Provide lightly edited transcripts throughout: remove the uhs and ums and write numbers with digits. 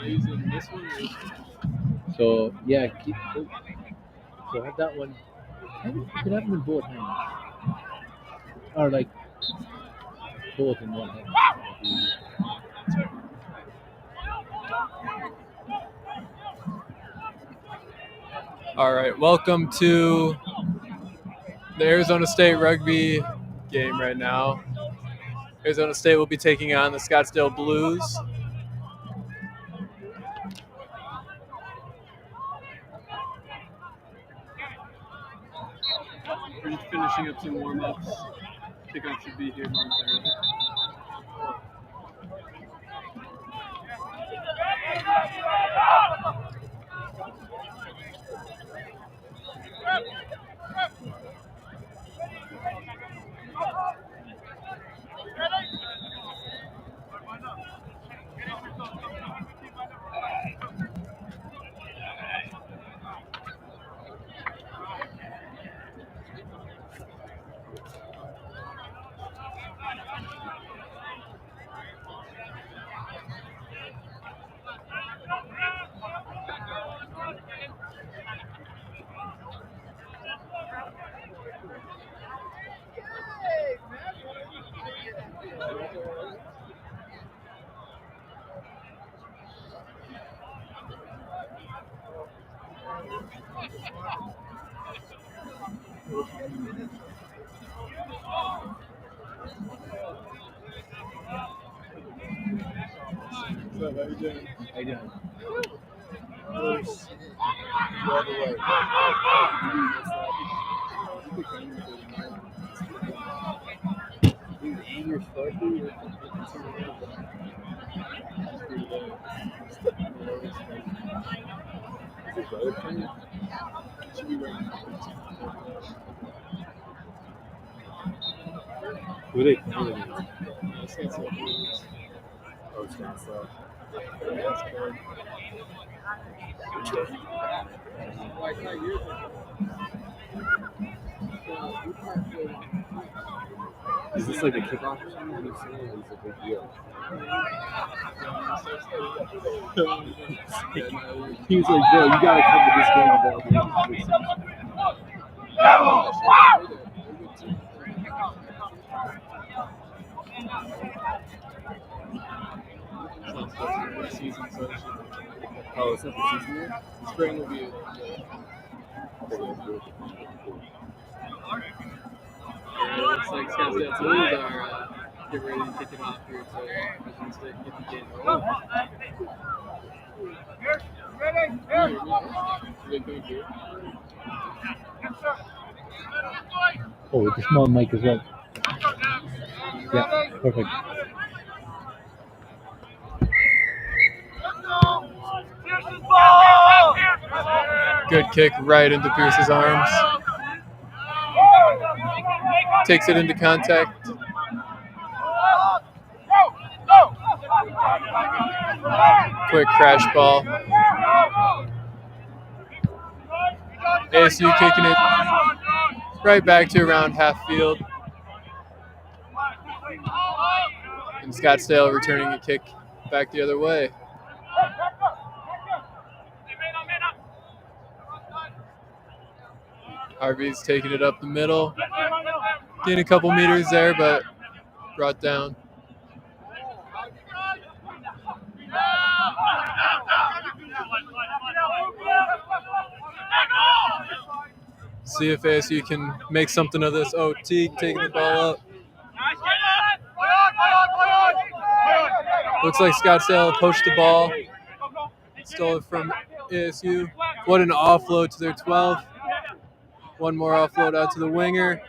Using this one. So yeah, so have that one. You could have them in both hands, or like both in one hand. All right, welcome to the Arizona State rugby game right now. Arizona State will be taking on the Scottsdale Blues. We're just finishing up some warm-ups. Kickoff should be here momentarily. What's up? How you doing? How you doing? Who are they playing against? Scottsdale Blues. Oh, Scottsdale. Is this like a kickoff or something? It's a big deal. He was like, bro, you gotta come to this game of all games. Season, so Oh, it's not the season yet? spring will be it. Looks like Scottsdale Blues are getting ready to kick it off here, so Arizona State get the game going. Oh, with the small mic as well. Yeah, perfect. Good kick right into Pierce's arms. Takes it into contact. Quick crash ball. ASU kicking it right back to around half field. And Scottsdale returning a kick back the other way. Harvey's taking it up the middle. Getting a couple meters there, but brought down. See if ASU can make something of this. Oh, Teague taking the ball up. Looks like Scottsdale poached the ball. Stole it from ASU. What an offload to their 12. One more offload out to the winger.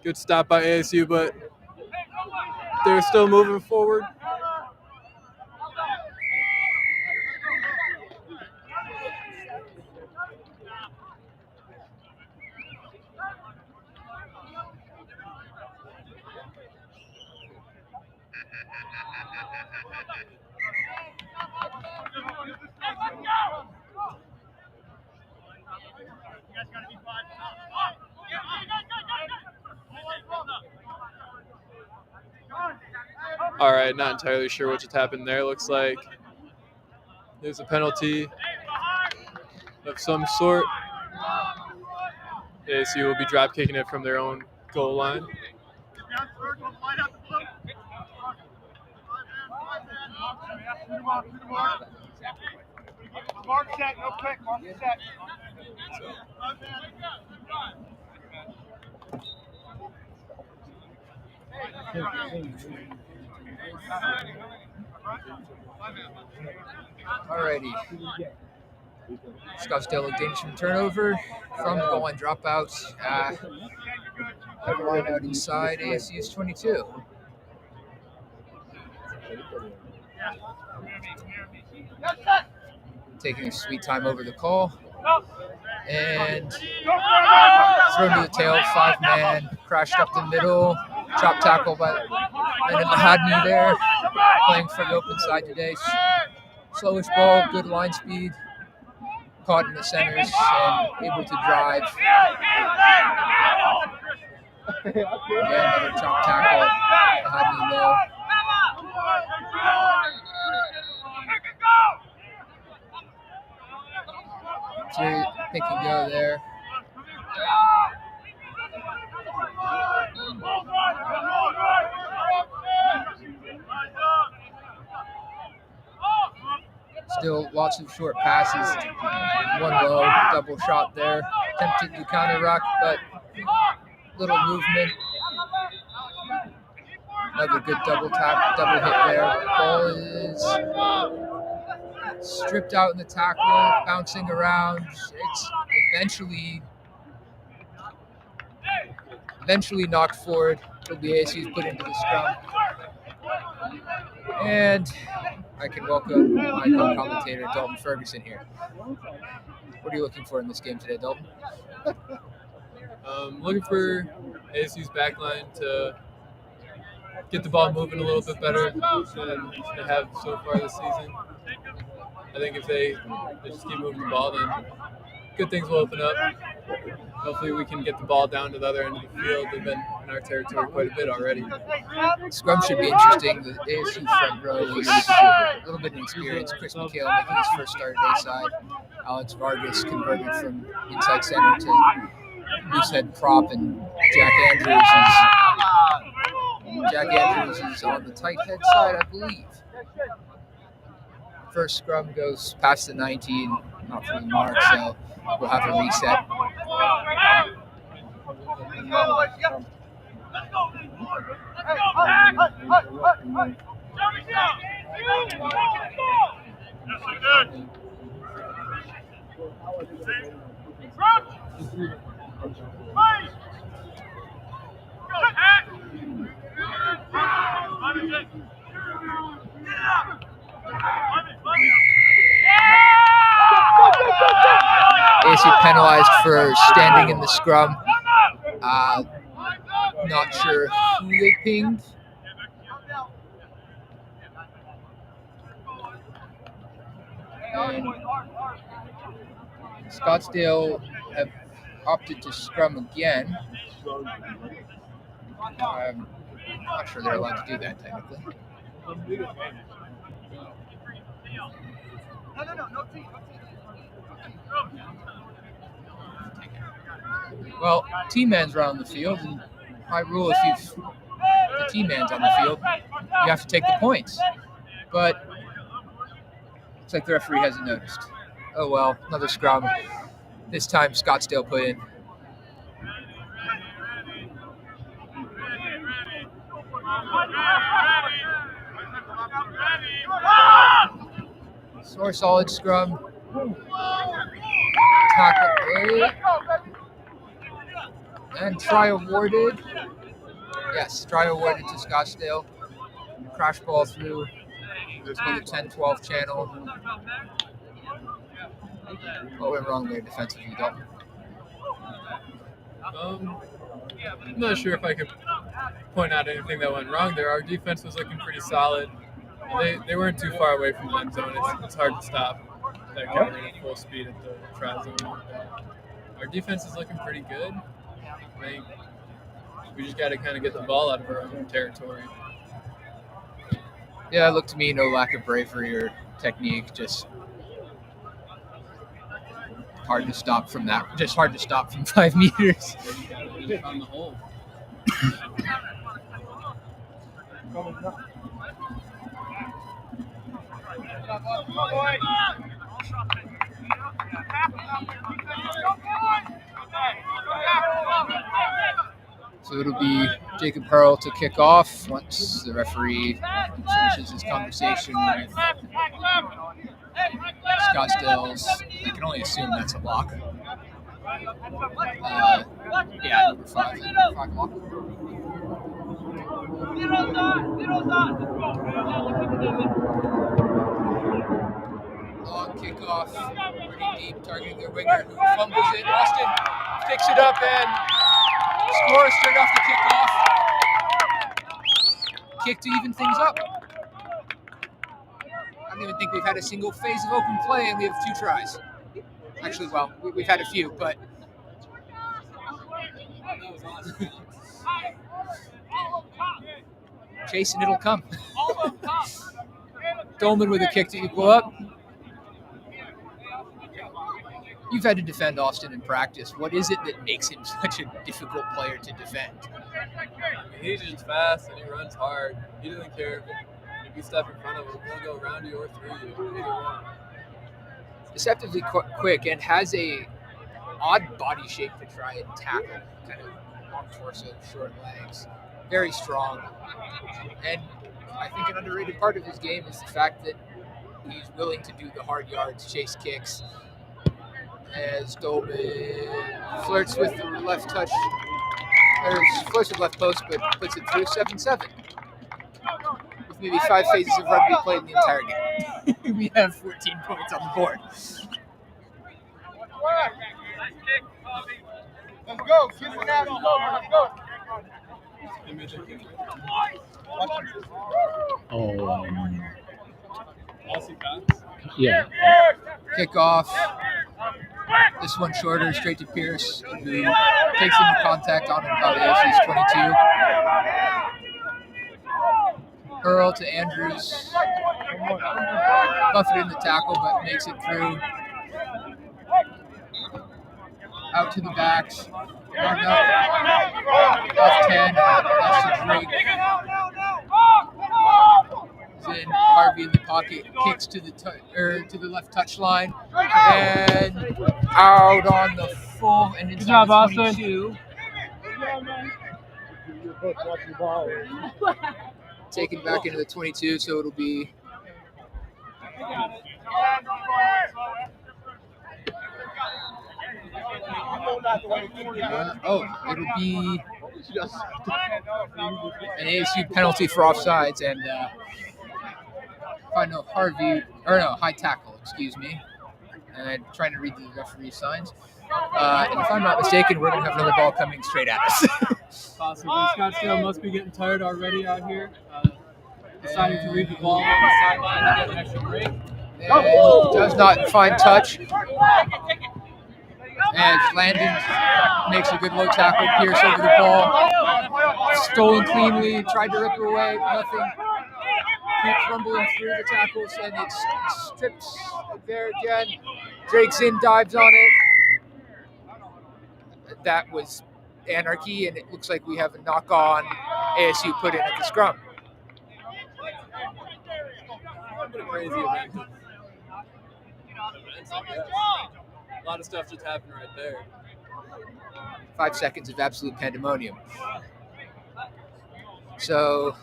Good stop by ASU, but they're still moving forward. All right, not entirely sure what just happened there. Looks like there's a penalty of some sort. ASU will be drop kicking it from their own goal line. Alrighty. Scottsdale gains some turnover from the goal line dropouts. Have a line out inside ASU's 22. Taking a sweet time over the call. And thrown to the tail, 5-man, crashed up the middle, chop tackle by and Mahadni there, playing for the open side today. Slowish ball, good line speed, caught in the centers and able to drive. Again, another chop tackle, Mahadni low. Pick and go there. Still lots of short passes. One low, double shot there. Attempted to counter rock, but little movement. Another good double tap, double hit there. Ball is stripped out in the tackle, bouncing around. It's eventually knocked forward. It'll be ASU's put into the scrum. And I can welcome my co-commentator, Dalton Ferguson, here. What are you looking for in this game today, Dalton? Looking for ASU's backline to get the ball moving a little bit better than they have so far this season. I think if they just keep moving the ball, then good things will open up. Hopefully we can get the ball down to the other end of the field. They've been in our territory quite a bit already. Scrum should be interesting. The ASU front row is a little bit of experience. Chris McHale making his first start at A-side. Alex Vargas converted from inside center to loosehead prop, and Jack Andrews is on the tight head side, I believe. First scrum goes past the 19, not for the mark, so we'll have a reset. ASU penalized for standing in the scrum. Not sure who they pinged. And Scottsdale have opted to scrum again. I'm not sure they're allowed to do that technically. Well, team man's around the field, and by rule, if the team man's on the field, you have to take the points. But looks like the referee hasn't noticed. Oh well, another scrum. This time Scottsdale put in. So a solid scrum. Tackle and try awarded. Yes, try awarded to Scottsdale. Crash ball through the 10-12 channel. What went wrong there defensively, Dalton? I'm not sure if I could point out anything that went wrong there. Our defense was looking pretty solid. They weren't too far away from the end zone. It's hard to stop that guy at full speed at the try zone. Our defense is looking pretty good. I think we just got to kind of get the ball out of our own territory. Yeah, it looked to me no lack of bravery or technique, just hard to stop from that. Just hard to stop from 5 meters. On the hole. So it'll be Jacob Hurl to kick off once the referee finishes his conversation with Scottsdale's. I can only assume that's a lock. Yeah, number 5 lock. Long kickoff, pretty deep, targeting their winger who fumbles it. Austin picks it up and scores straight off the kickoff. Kick to even things up. I don't even think we've had a single phase of open play, and we have 2 tries. Actually, well, we've had a few, but chase and it'll come. Dolman with a kick to equal up. You've had to defend Austin in practice. What is it that makes him such a difficult player to defend? He's just fast and he runs hard. He doesn't care if you step in front of him. He'll go around you or through you. Either one. Deceptively quick and has a odd body shape to try and tackle. Kind of long torso, short legs, very strong. And I think an underrated part of his game is the fact that he's willing to do the hard yards, chase kicks. As Dolman flirts with the left touch, or flirts with left post, but puts it through 7-7. With maybe 5 phases of rugby played in the entire game. We have 14 points on the board. Let's go. Keep it down. Let's go. Oh, Aussie pass. yeah. Kickoff. This one shorter, straight to Pierce, who takes into contact on about ASU's 22. Earl to Andrews. Buffeted in the tackle, but makes it through. Out to the backs. Left 10. That's to Drake. In Harvey in the pocket, kicks to the left touchline, and out on the full and inside the 22. Taken back into the 22, so it'll be it'll be an ASU penalty for offsides, and high tackle, excuse me. And I'm trying to read the referee signs. And if I'm not mistaken, we're going to have another ball coming straight at us. Possibly. Scottsdale must be getting tired already out here. Deciding to read the ball on the sideline to get an extra break. And does not find touch. And Landon makes a good low tackle. Pierce over the ball. Stolen cleanly. Tried to rip it away. Nothing. Keeps rumbling through the tackles, and it's stripped there again. Drake's in, dives on it. That was anarchy, and it looks like we have a knock-on ASU put in at the scrum. What a crazy event. A lot of stuff just happened right there. 5 seconds of absolute pandemonium. So,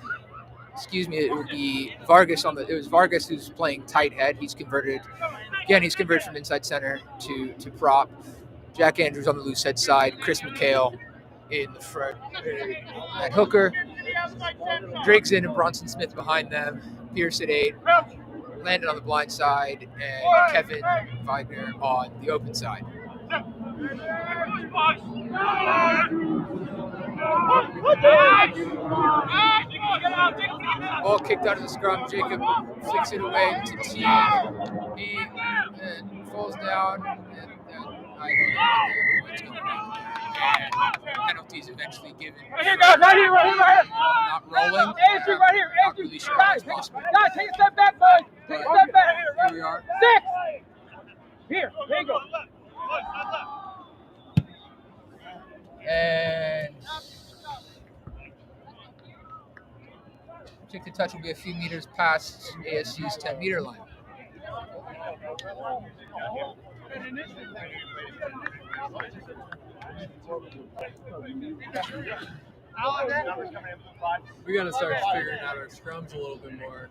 excuse me, it would be Vargas it was Vargas who's playing tight head. He's converted from inside center to prop. Jack Andrews on the loose head side. Chris McHale in the front at hooker. Drake's in and Bronson Smith behind them. Pierce at 8. Landon on the blind side, and Kevin Wagner on the open side. Ball kicked out of the scrum. Jacob flicks it away to T. He falls down, and I don't know what's going on. and penalties eventually given. Right here, guys. Right here. Not rolling. ASU, right here. Not ASU. really sure how Guys, it's possible. guys, take a step back, bud. Take a step back. Here we are. 6. Here you go. And kick to touch will be a few meters past ASU's 10-meter line. We got to start figuring out our scrums a little bit more.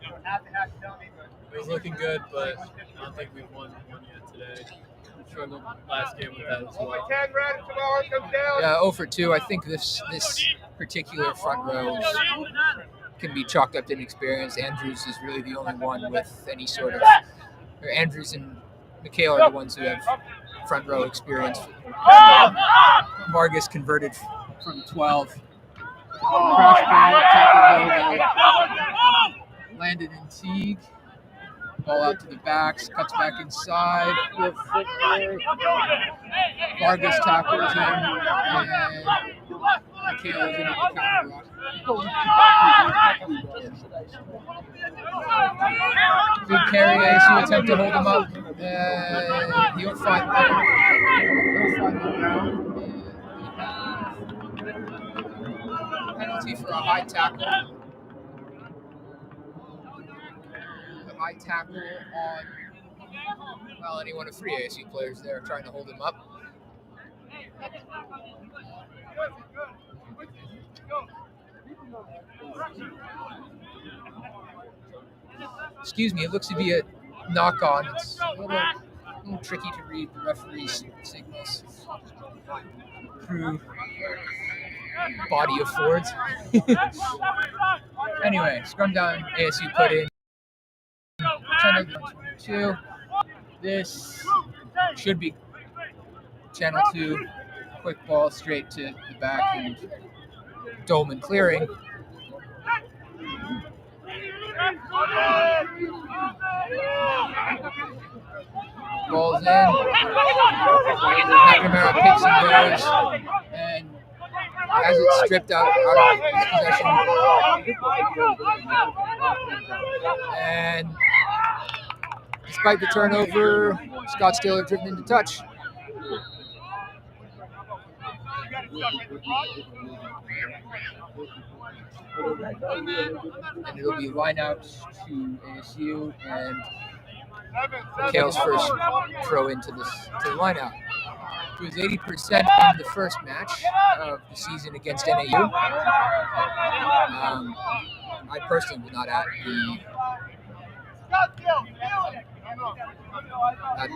It was looking good, but I don't think we've won one yet today. Struggled last game with that as well. Yeah, 0 for 2. I think this particular front row can be chalked up to inexperience. Andrews is really the only one with any sort of. Or Andrews and McHale are the ones who have front row experience. Vargas converted from 12. Crash ball, tackle landed in Teague. Ball out to the backs, cuts back inside. Vargas tackles him, and McHale is in on the counter block. Big carry, ASU attempt to hold him up, and he'll find the ground. Penalty for a high tackle. High tackle on, well, any one of 3 ASU players there trying to hold him up. Excuse me, it looks to be a knock on. It's a little tricky to read the referee's signals through body of Fords. Anyway, scrum down, ASU put in. 2. This should be channel 2. Quick ball straight to the back and Dolman clearing. Ball's in. McNamara picks and goes, and as it's stripped out of his possession. And despite the turnover, Scottsdale are driven into touch. And it'll be line out to ASU, and Kale's first throw into the line out. He was 80% in the first match of the season against NAU. I personally was not at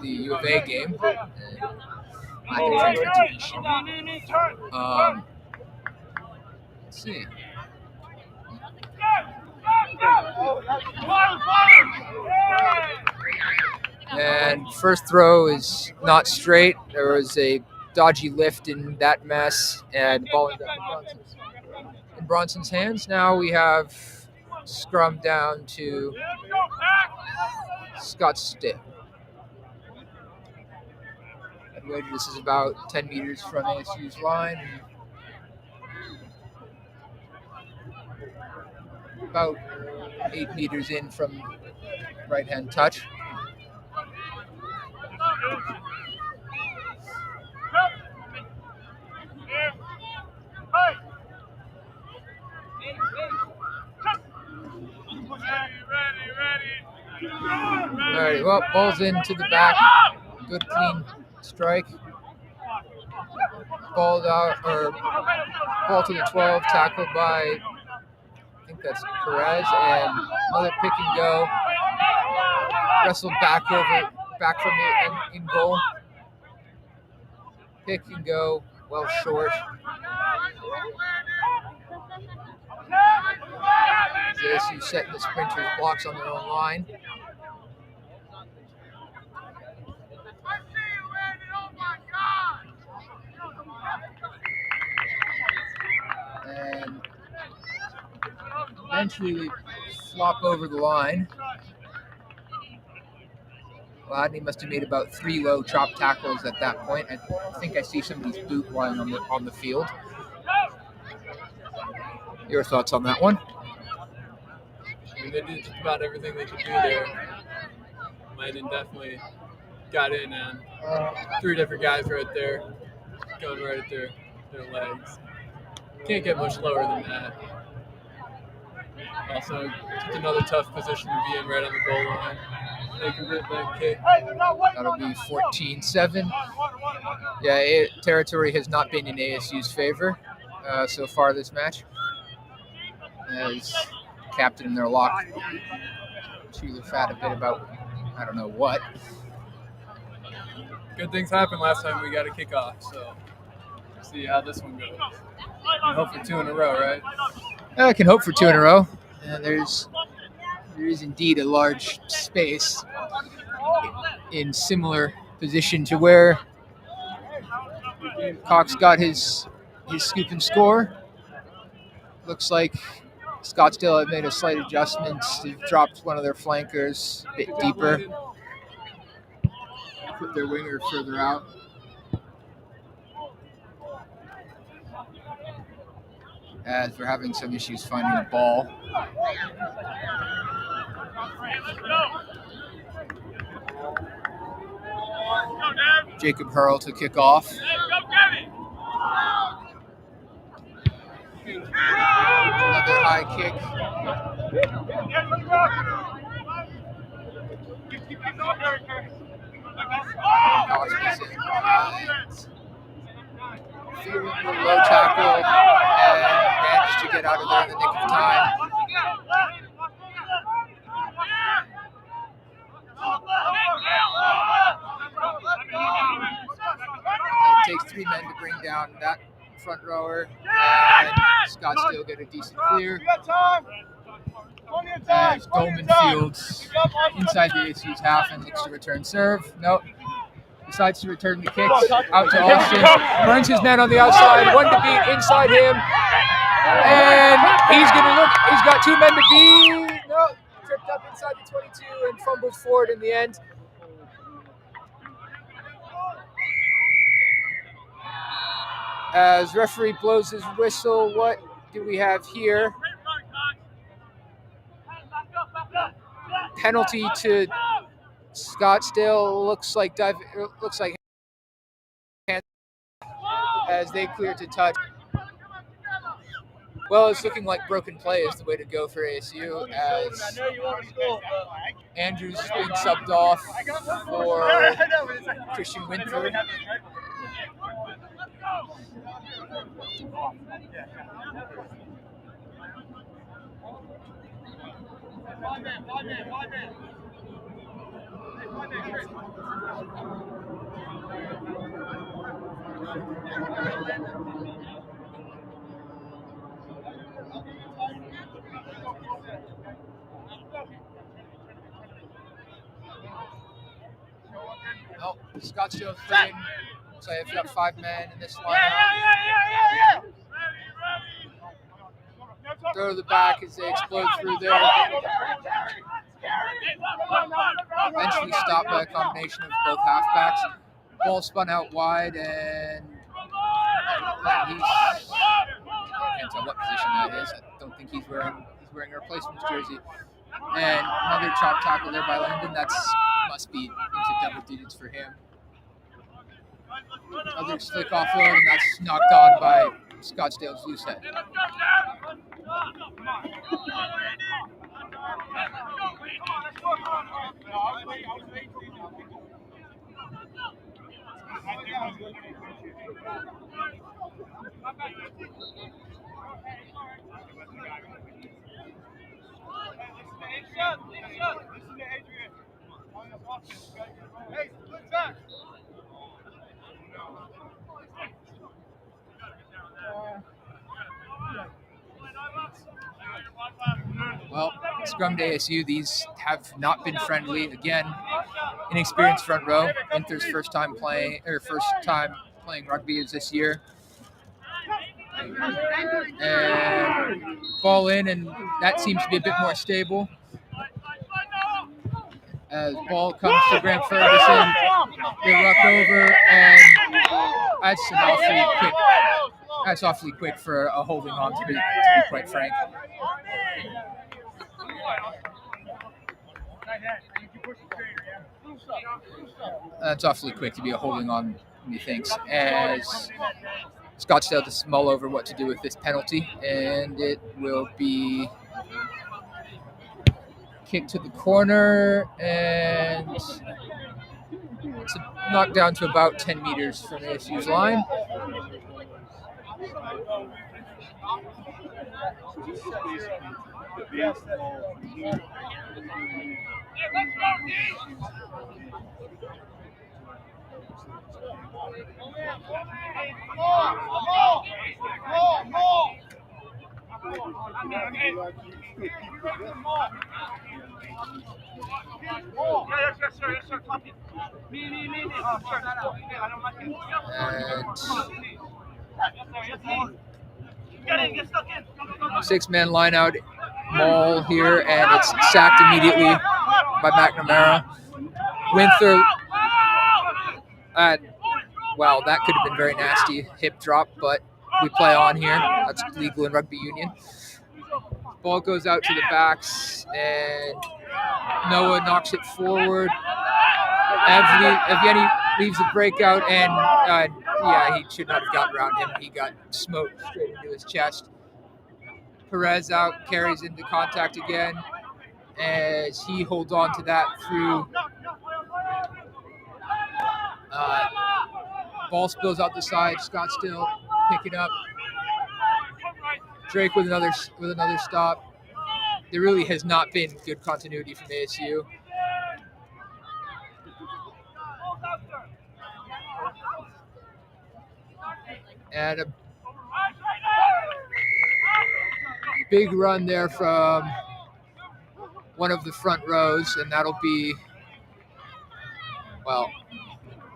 the U of A game. I can transportation. Let's see. And first throw is not straight. There was a dodgy lift in that mess, and the ball ended up in Bronson's hands. Now we have scrum down to Scottsdale. This is about 10 meters from ASU's line. About 8 meters in from right-hand touch. All right, well, ball's into the back. Good clean strike. Ball out, or ball to the 12, tackled by, I think that's Perez, and another pick and go. Wrestled back from the in goal. Pick and go, well short. ASU setting the sprinters blocks on their own line. And eventually they flop over the line. Ladney must have made about 3 low chop tackles at that point. I think I see somebody's boot lying on the field. Your thoughts on that one? I mean, they did just about everything they could do there. Landon definitely got in, and 3 different guys right there, going right at their legs. Can't get much lower than that. Also, just another tough position to be in right on the goal line. They convert that kick. That'll be 14-7. Yeah, territory has not been in ASU's favor so far this match. As captain in their lock chew the fat a bit about I don't know what. Good things happened last time we got a kickoff, so we'll see how this one goes. I hope for 2 in a row, right? I can hope for 2 in a row. There is indeed a large space in similar position to where Cox got his scoop and score. Looks like Scottsdale have made a slight adjustment. They've dropped one of their flankers a bit deeper. Put their winger further out. As we're having some issues finding the ball. Jacob Hurl to kick off. Another high kick. Low tackle and managed to get out of there in the nick of time. It takes 3 men to bring down that front rower, and Scottsdale get a decent clear. As Dolman fields inside the ASU's half and looks to return serve. Nope. Decides to return the kick out to Austin. Burns his man on the outside. 1 to beat inside him. And he's going to look. He's got 2 men to beat. Nope. Tripped up inside the 22 and fumbles forward in the end. As referee blows his whistle, what do we have here? Penalty to Scottsdale. Looks like as they clear to touch. Well, it's looking like broken play is the way to go for ASU, as Andrews being subbed off for Christian Winthrop. Oh, Scottsdale thing. So I've got 5 men in this lineup. Throw to the back as they explode through there. Eventually stopped by a combination of both halfbacks. Ball spun out wide, and I can't tell what position that is. I don't think he's wearing a replacement's jersey. And another chop tackle there by Landon. Must be into double digits for him. Other slick offload, and that's knocked on by Scottsdale's loose head. Well, scrum to ASU, these have not been friendly. Again, inexperienced front row. Winther's first time playing rugby is this year. And ball in, and that seems to be a bit more stable. As ball comes to Graham Ferguson, they ruck over, and that's awfully quick for a holding on, to be quite frank. That's awfully quick to be a holding on, methinks, as Scottsdale just mull over what to do with this penalty, and it will be kicked to the corner, and it's knocked down to about 10 meters from ASU's line. And 6-man line out maul here, and it's sacked immediately by McNamara. Winther, wow, that could have been very nasty. Hip drop, but we play on here. That's legal in rugby union. Ball goes out to the backs, and Noah knocks it forward. Evgeny leaves the breakout, and he should not have gotten around him. He got smoked straight into his chest. Perez out, carries into contact again, as he holds on to that through. Ball spills out the side. Scottsdale pick it up. Drake with another stop. There really has not been good continuity from ASU. And a big run there from one of the front rows, and that'll be, well,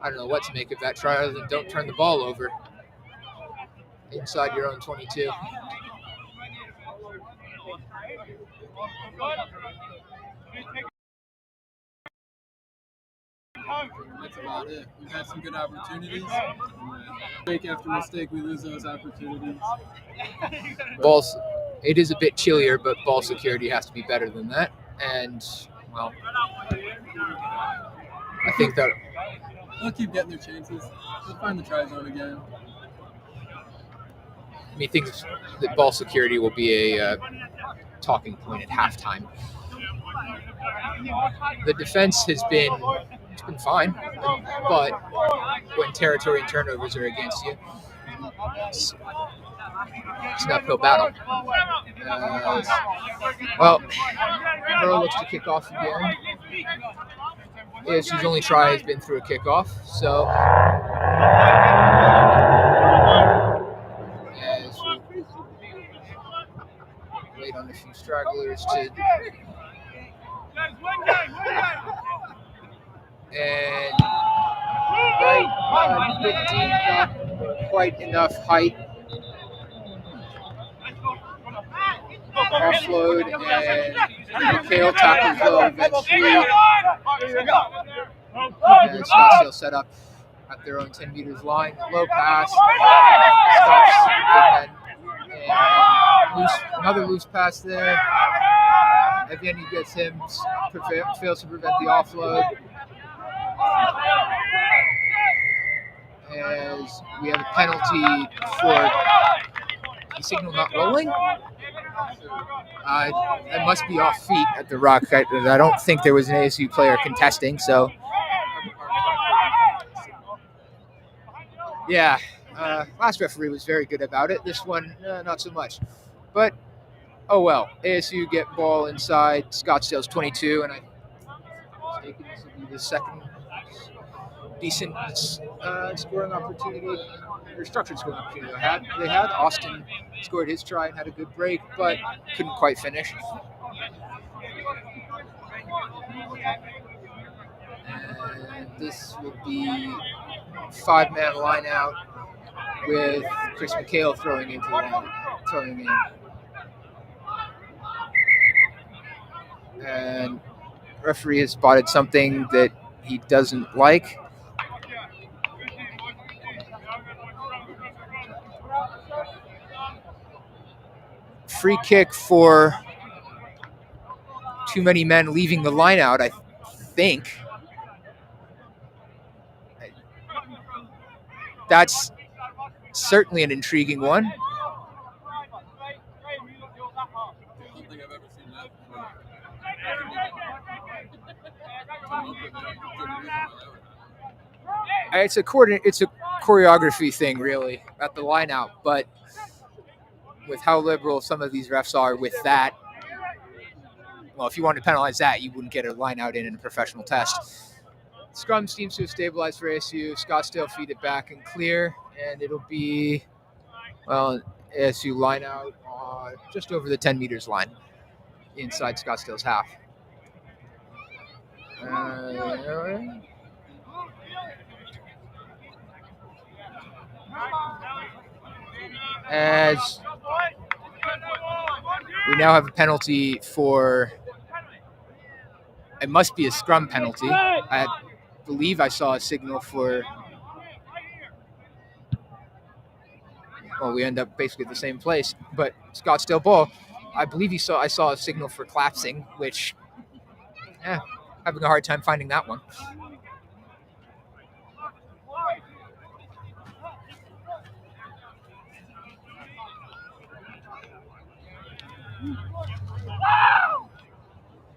I don't know what to make of that try other than don't turn the ball over inside your own 22. That's about it. We've had some good opportunities. Mistake after mistake, we lose those opportunities. It is a bit chillier, but ball security has to be better than that. And, well, I think that they'll keep getting their chances. They'll find the try zone again. I mean, things that ball security will be a talking point at halftime. The defense has been fine, but when territory and turnovers are against you, it's an uphill battle. Well, Earl looks to kick off again. ASU's only try has been through a kickoff, so as we wait on a few stragglers to. And right on 15, not quite enough height. Offload, and McHale tackles low eventually. And Scottsdale set up at their own 10 meters line. Low pass. Stops big men. And another loose pass there. Evgeny gets him, fails to prevent the offload. As we have a penalty for the signal not rolling. It must be off feet at the ruck. I don't think there was an ASU player contesting, so. Yeah, last referee was very good about it. This one, not so much. But, oh well. ASU get ball inside Scottsdale's 22, and I think this will be the second decent scoring opportunity, or structured scoring opportunity they had. Austin scored his try and had a good break, but couldn't quite finish. And this will be 5-man line out with Chris McHale throwing in. And referee has spotted something that he doesn't like. Free kick for too many men leaving the line out, I think. That's certainly an intriguing one. It's a choreography thing, really, at the line out, but with how liberal some of these refs are with that, well, if you wanted to penalize that, you wouldn't get a line out in a professional test. Scrum seems to have stabilized for ASU. Scottsdale feed it back and clear, and it'll be, well, ASU line out just over the 10 meters line inside Scottsdale's half. As we now have a penalty for, it must be a scrum penalty. I believe I saw a signal for, well, we end up basically at the same place, but Scottsdale ball, I believe I saw a signal for collapsing, which, having a hard time finding that one.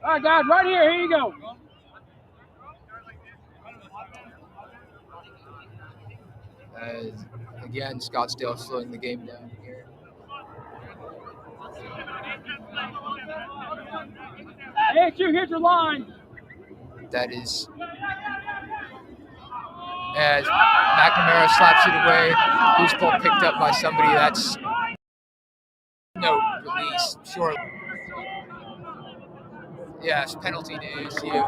All right, guys, right here. Here you go. Again, Scottsdale slowing the game down here. ASU, here's your line. That is, as McNamara slaps it away, loose ball picked up by somebody. That's no release, sure. Yes, penalty to ASU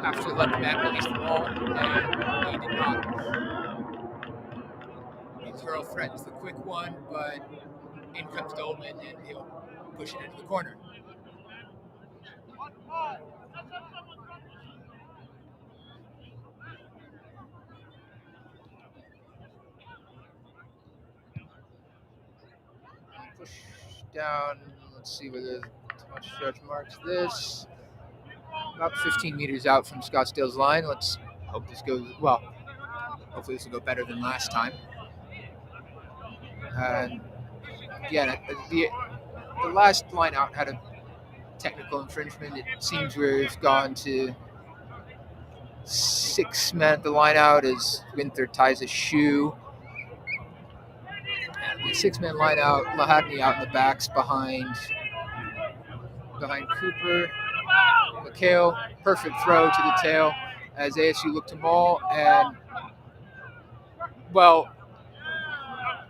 after letting Matt release the ball, and he did not. His hurl threatens the quick one, but in comes Dolman, and he'll push it into the corner. Push down. Let's see whether much stretch marks this. About 15 meters out from Scottsdale's line. Let's hope this goes well. Hopefully this will go better than last time. And again, the last line out had a technical infringement. It seems we've gone to 6 men at the line out as Winther ties a shoe. And the 6-man line out, Lahadney out in the backs behind Cooper. McHale, perfect throw to the tail as ASU looked to maul, and well,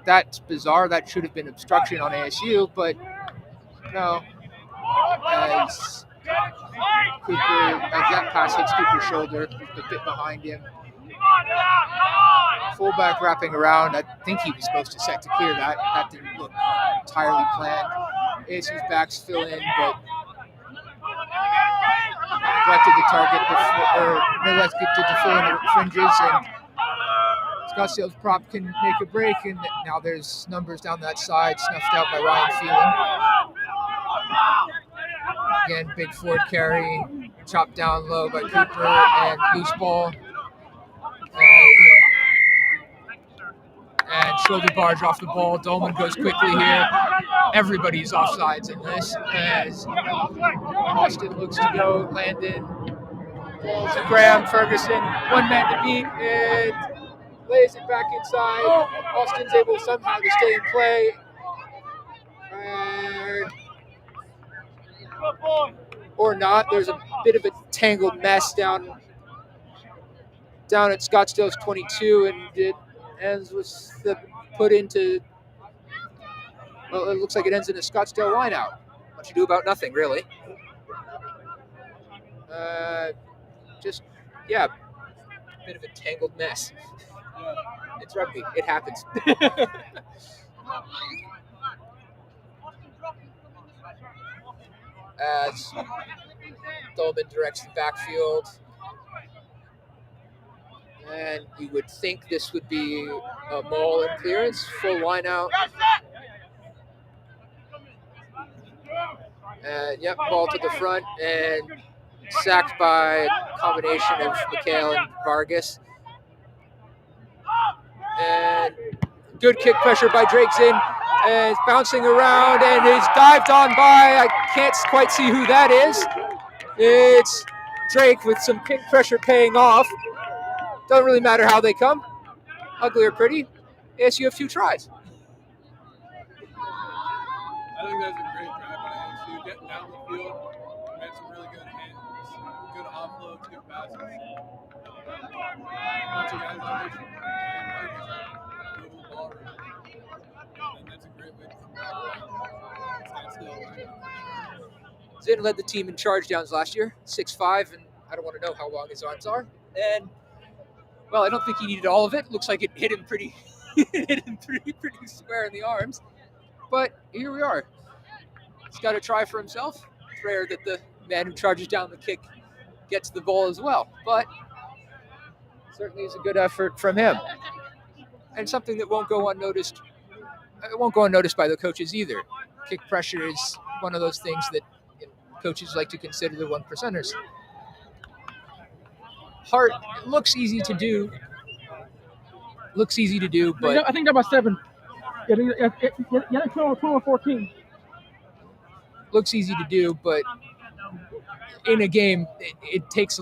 that's bizarre. That should have been obstruction on ASU, but no. As that pass hits Cooper's shoulder, a bit behind him. Fullback wrapping around. I think he was supposed to set to clear that. That didn't look entirely planned. ASU's backs fill in, but neglected the target, neglected to fill in the fringes, and Scottsdale's prop can make a break, and now there's numbers down that side, snuffed out by Ryan Phelan. Again, big forward carry, chopped down low by Cooper, and loose ball. And shoulder barge off the ball. Dolman goes quickly here. Everybody's offsides in this as Austin looks to go. Landon, to Graham Ferguson, 1 man to beat, and lays it back inside. Austin's able somehow to stay in play. Or not. There's a bit of a tangled mess down at Scottsdale's 22, and it ends with the put into, well, it looks like it ends in a Scottsdale line out. What you do about nothing, really. Bit of a tangled mess. It's rugby. It happens. As Dolman directs the backfield. And you would think this would be a maul and clearance, full line out. And yep, ball to the front and sacked by a combination of Mikhail and Vargas. And good kick pressure by Drake Zinn. And it's bouncing around and is dived on by, I can't quite see who that is. It's Drake with some kick pressure paying off. Doesn't really matter how they come, ugly or pretty. ASU have 2 tries. I think that's a great drive by ASU. Getting down the field, made some really good hands, good offloads, good passes. Bunch of guys out there move the ball around. And that's a great way to come back. Scottsdale. Zinn led the team in charge downs last year, 6'5", and I don't want to know how long his arms are. And well, I don't think he needed all of it. Looks like it hit him pretty square in the arms. But here we are. He's got to try for himself. It's rare that the man who charges down the kick gets the ball as well. But certainly is a good effort from him. And something that won't go unnoticed. It won't go unnoticed by the coaches either. Kick pressure is one of those things that coaches like to consider the 1%ers. Hart looks easy to do. But I think they're about 7. Yeah, 12 or 14. Looks easy to do, but in a game, it takes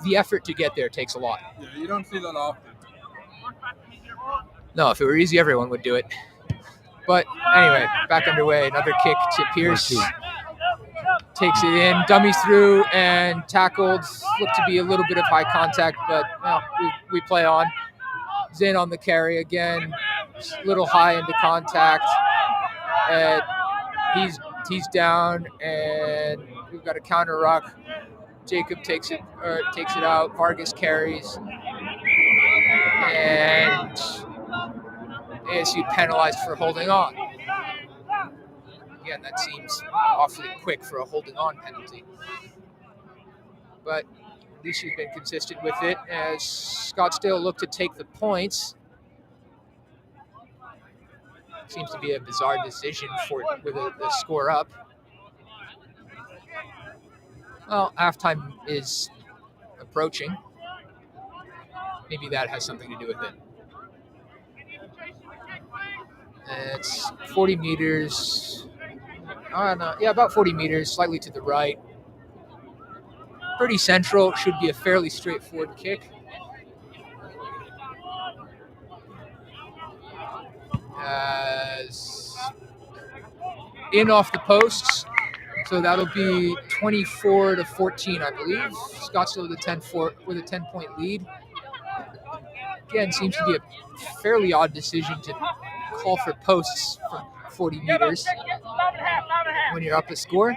the effort to get there takes a lot. Yeah, you don't see that often. No, if it were easy, everyone would do it. But anyway, back underway. Another kick to Pierce. Takes it in, dummies through, and tackled. Looked to be a little bit of high contact, but well, we play on. Zinn on the carry again. A little high into contact. And he's down, and we've got a counter ruck. Jacob takes it out. Vargas carries. And ASU penalized for holding on. Again, that seems awfully quick for a holding on penalty. But at least she's been consistent with it as Scottsdale looked to take the points. Seems to be a bizarre decision with a score up. Well, halftime is approaching. Maybe that has something to do with it. It's 40 meters. No, yeah, about 40 meters, slightly to the right. Pretty central. Should be a fairly straightforward kick. As in off the posts, so that'll be 24-14, I believe. Scottsdale with a 10-point lead. Again, seems to be a fairly odd decision to call for posts from 40 meters when you're up a score.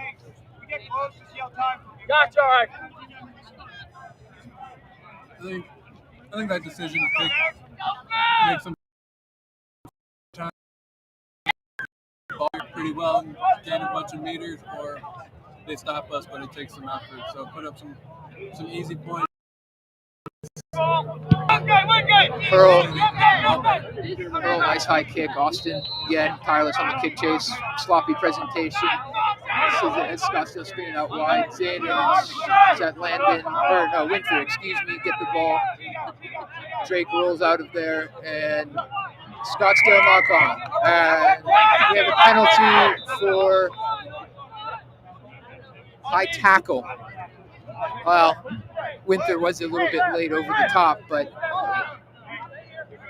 Gotcha, all right. I think that decision to make some time ball pretty well and gain a bunch of meters, or they stop us, but it takes some effort. So put up some easy points. Pearl, nice high kick. Austin, again, tireless on the kick chase. Sloppy presentation. As Scottsdale spinning out wide. Zinn and Winter, get the ball. Drake rolls out of there, and Scottsdale knock on. And we have a penalty for high tackle. Well, Winter was a little bit late over the top, but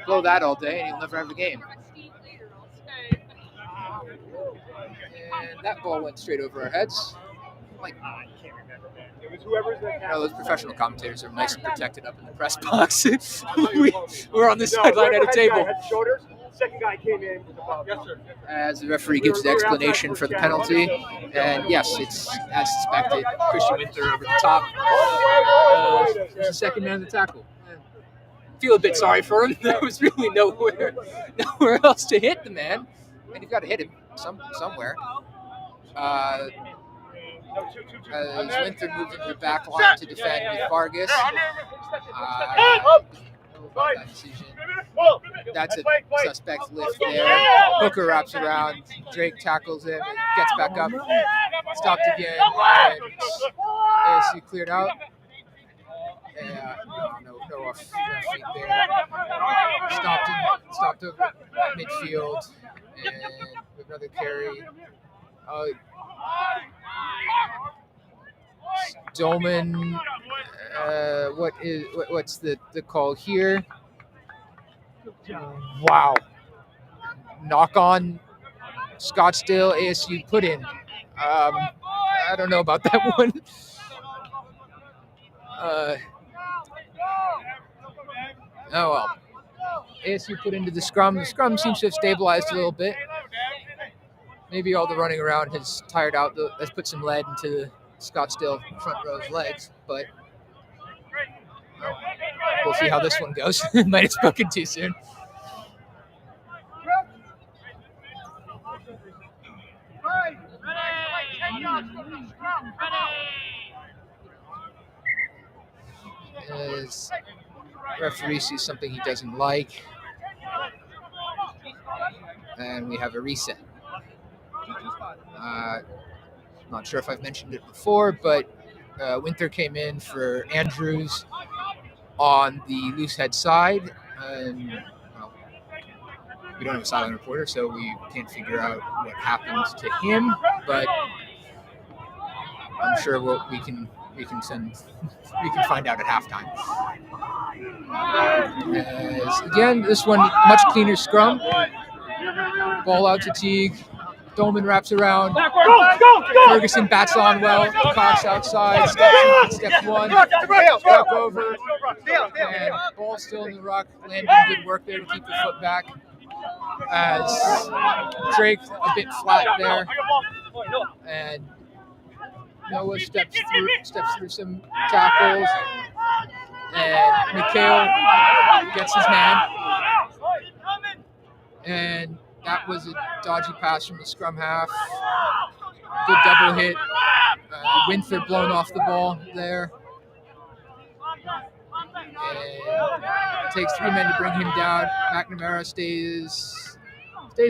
blow that all day and he'll never have a game. And that ball went straight over our heads. Those professional commentators are nice and protected up in the press box. We're on the sideline at a table. Second guy came in. As the referee gives the explanation for the penalty, and yes, it's as suspected. Christian Winter over the top. The second man in the tackle. I feel a bit sorry for him. There was really nowhere else to hit the man, and you've got to hit him somewhere. as Winthrop moved into the back line to defend with Vargas. About that decision. That's a suspect lift there. Hooker wraps around. Drake tackles him and gets back up. Stopped again. And ASU cleared out. No off feet there. Stopped over midfield. And another carry. Dolman, what's the call here? Wow. Knock on Scottsdale ASU put in. I don't know about that one. Oh well. ASU put into the scrum. The scrum seems to have stabilized a little bit. Maybe all the running around has tired out, has put some lead into the Scottsdale front row's legs, but we'll see how this one goes. Might have spoken too soon. As referee sees something he doesn't like, and we have a reset. Not sure if I've mentioned it before, but Winther came in for Andrews on the loose head side, and well, we don't have a silent reporter, so we can't figure out what happened to him. But I'm sure we can find out at halftime. Again, this one much cleaner scrum. Ball out to Teague. Dolman wraps around. Ferguson bats on well. Cox outside. Steps one. Back over. And ball still in the ruck. Landon, good work there to keep the foot back. As Drake a bit flat there. And Noah steps through some tackles. And Mikhail gets his man. And that was a dodgy pass from the scrum half. Good double hit. Winthrop blown off the ball there. And it takes 3 men to bring him down. McNamara stays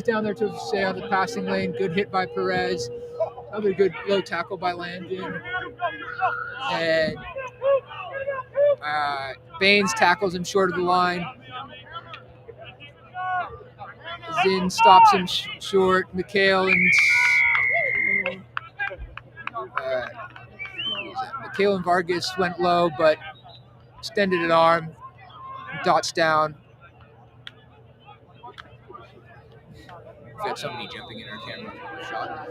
down there to stay on the passing lane. Good hit by Perez. Another good low tackle by Landon. And Baines tackles him short of the line. Zinn stops him short. Mikhail and Vargas went low, but extended an arm. Dots down. We've had somebody jumping in our camera shot.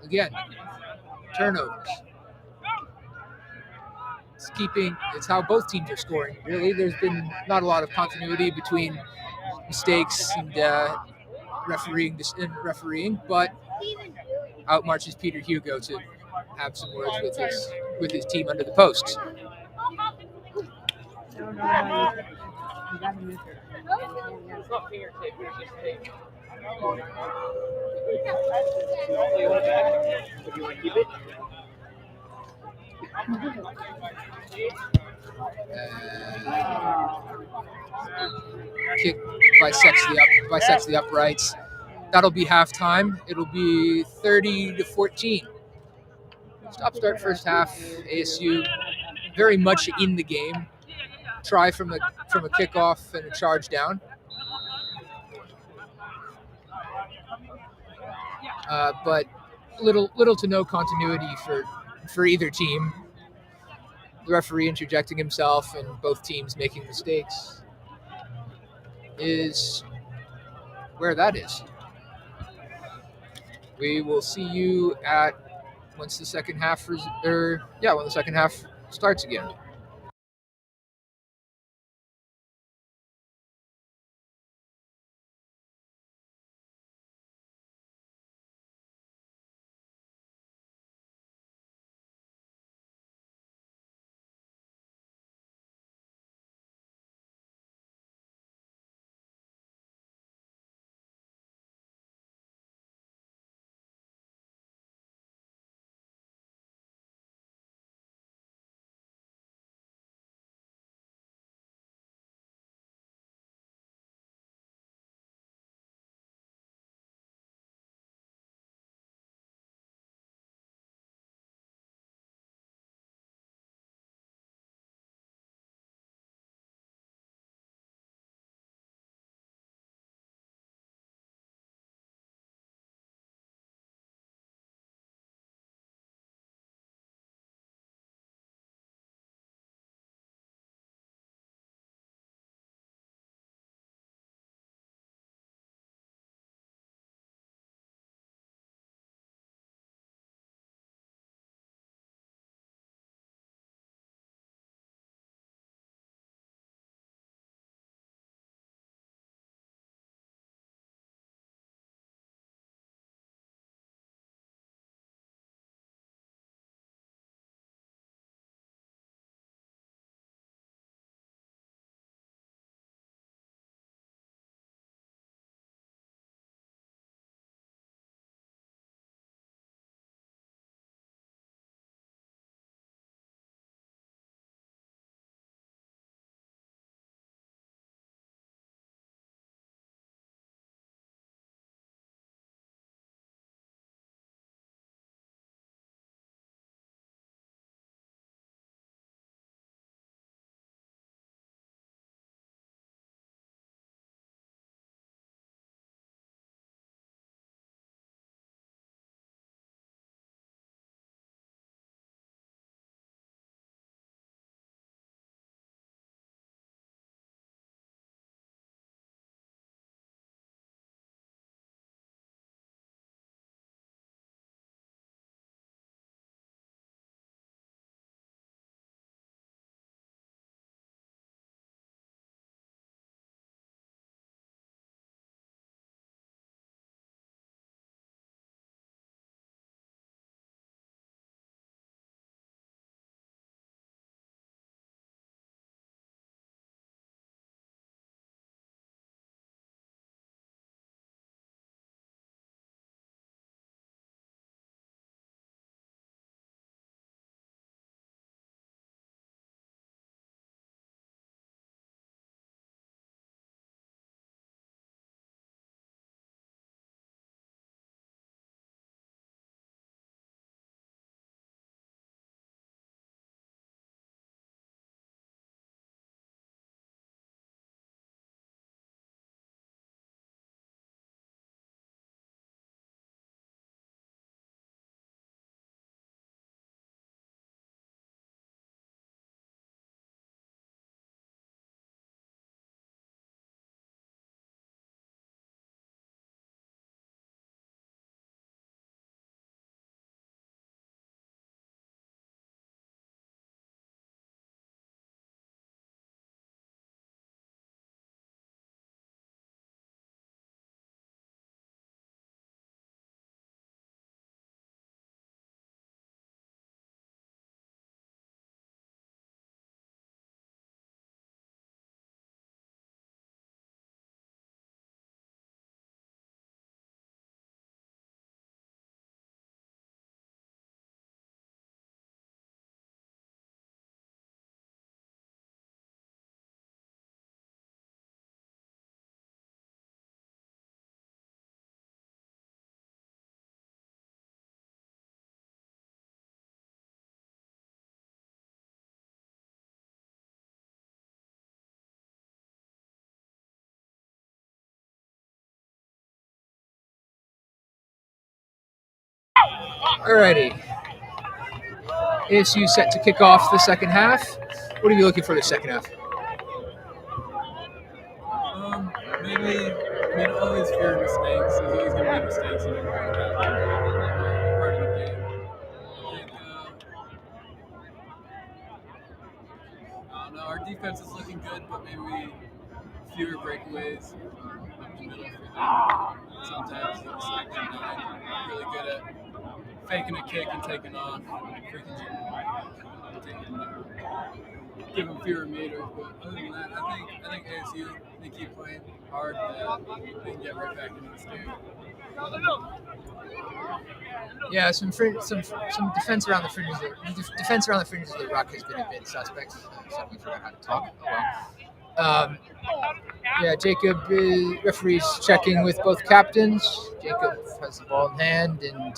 Again, turnovers. It's how both teams are scoring. Really, there's been not a lot of continuity between mistakes and refereeing, but out marches Peter Hugo to have some words with his team under the posts. Kick bisects the uprights. That'll be halftime. It'll be 30-14. Stop-start first half. ASU very much in the game. Try from a kickoff and a charge down. But little to no continuity for either team. The referee interjecting himself and both teams making mistakes is where that is. We will see you when the second half starts again. Alrighty. ASU set to kick off the second half. What are you looking for the second half? Maybe, always fear mistakes. There's always going to be mistakes in part of the game. I think, I don't know, our defense is looking good, but maybe fewer breakaways up the middle for them. Sometimes it looks like they're not really good at faking a kick and taking off. Give them fewer meters, but other than that, I think ASU, they keep playing hard, they can get right back into this game. Yeah, some defense around the fringes. Defense around the fringes of the ruck has been a bit suspect. Suddenly forgot how to talk. Oh, well. Jacob referee's checking with both captains. Jacob has the ball in hand, and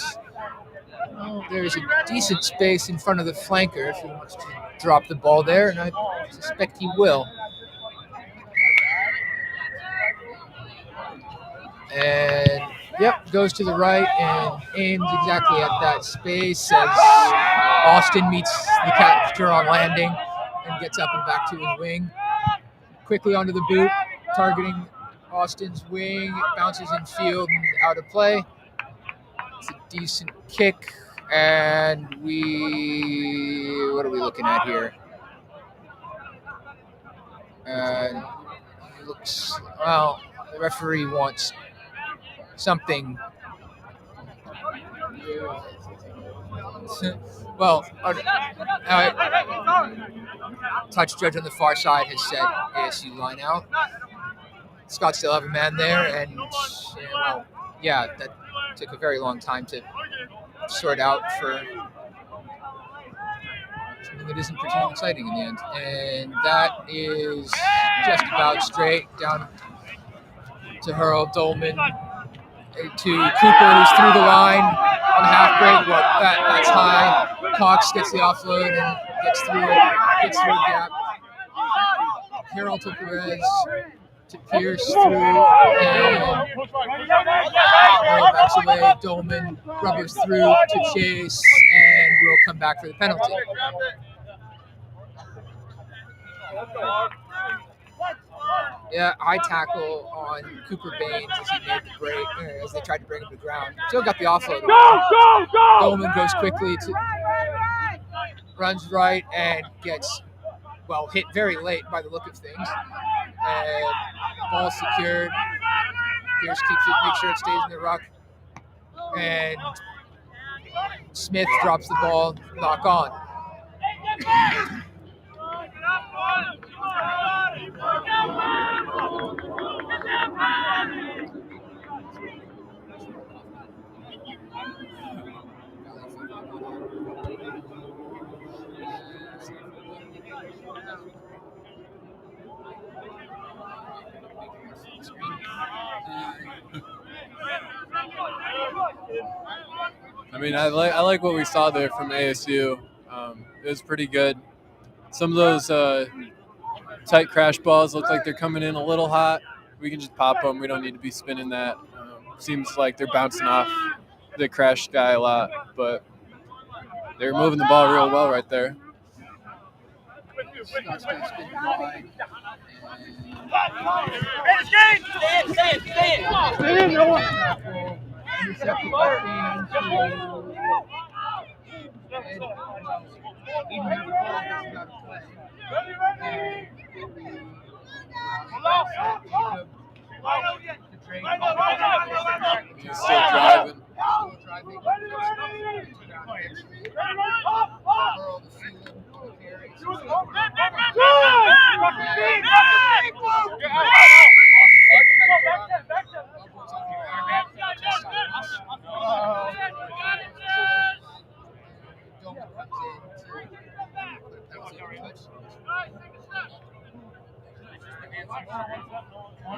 there's a decent space in front of the flanker if he wants to drop the ball there, and I suspect he will. And goes to the right and aims exactly at that space as Austin meets the captor on landing and gets up and back to his wing. Quickly onto the boot, targeting Austin's wing. It bounces in field and out of play. It's a decent kick, and what are we looking at here? It looks, well, the referee wants something. Well, touch judge on the far side has said ASU line out. Scottsdale have a man there, and that took a very long time to sort out for something that isn't particularly exciting in the end. And that is just about straight down to hurl Dolman to Cooper, who's through the line on the half break. That's high. Cox gets the offload and gets through a gap. Harold to Perez to Pierce through, and backs away. Dolman rubbers through to Chase, and will come back for the penalty. High tackle on Cooper Baines as he made the break, as they tried to bring him to the ground. Still got the offload. Go! Dolman goes quickly runs right and gets, hit very late by the look of things. And ball secured. Pierce keeps it, makes sure it stays in the ruck. And Smith drops the ball, knock on. I mean, I like what we saw there from ASU. It was pretty good. Some of those tight crash balls look like they're coming in a little hot. We can just pop them. We don't need to be spinning that. Seems like they're bouncing off the crash guy a lot, but they're moving the ball real well right there. He's still driving.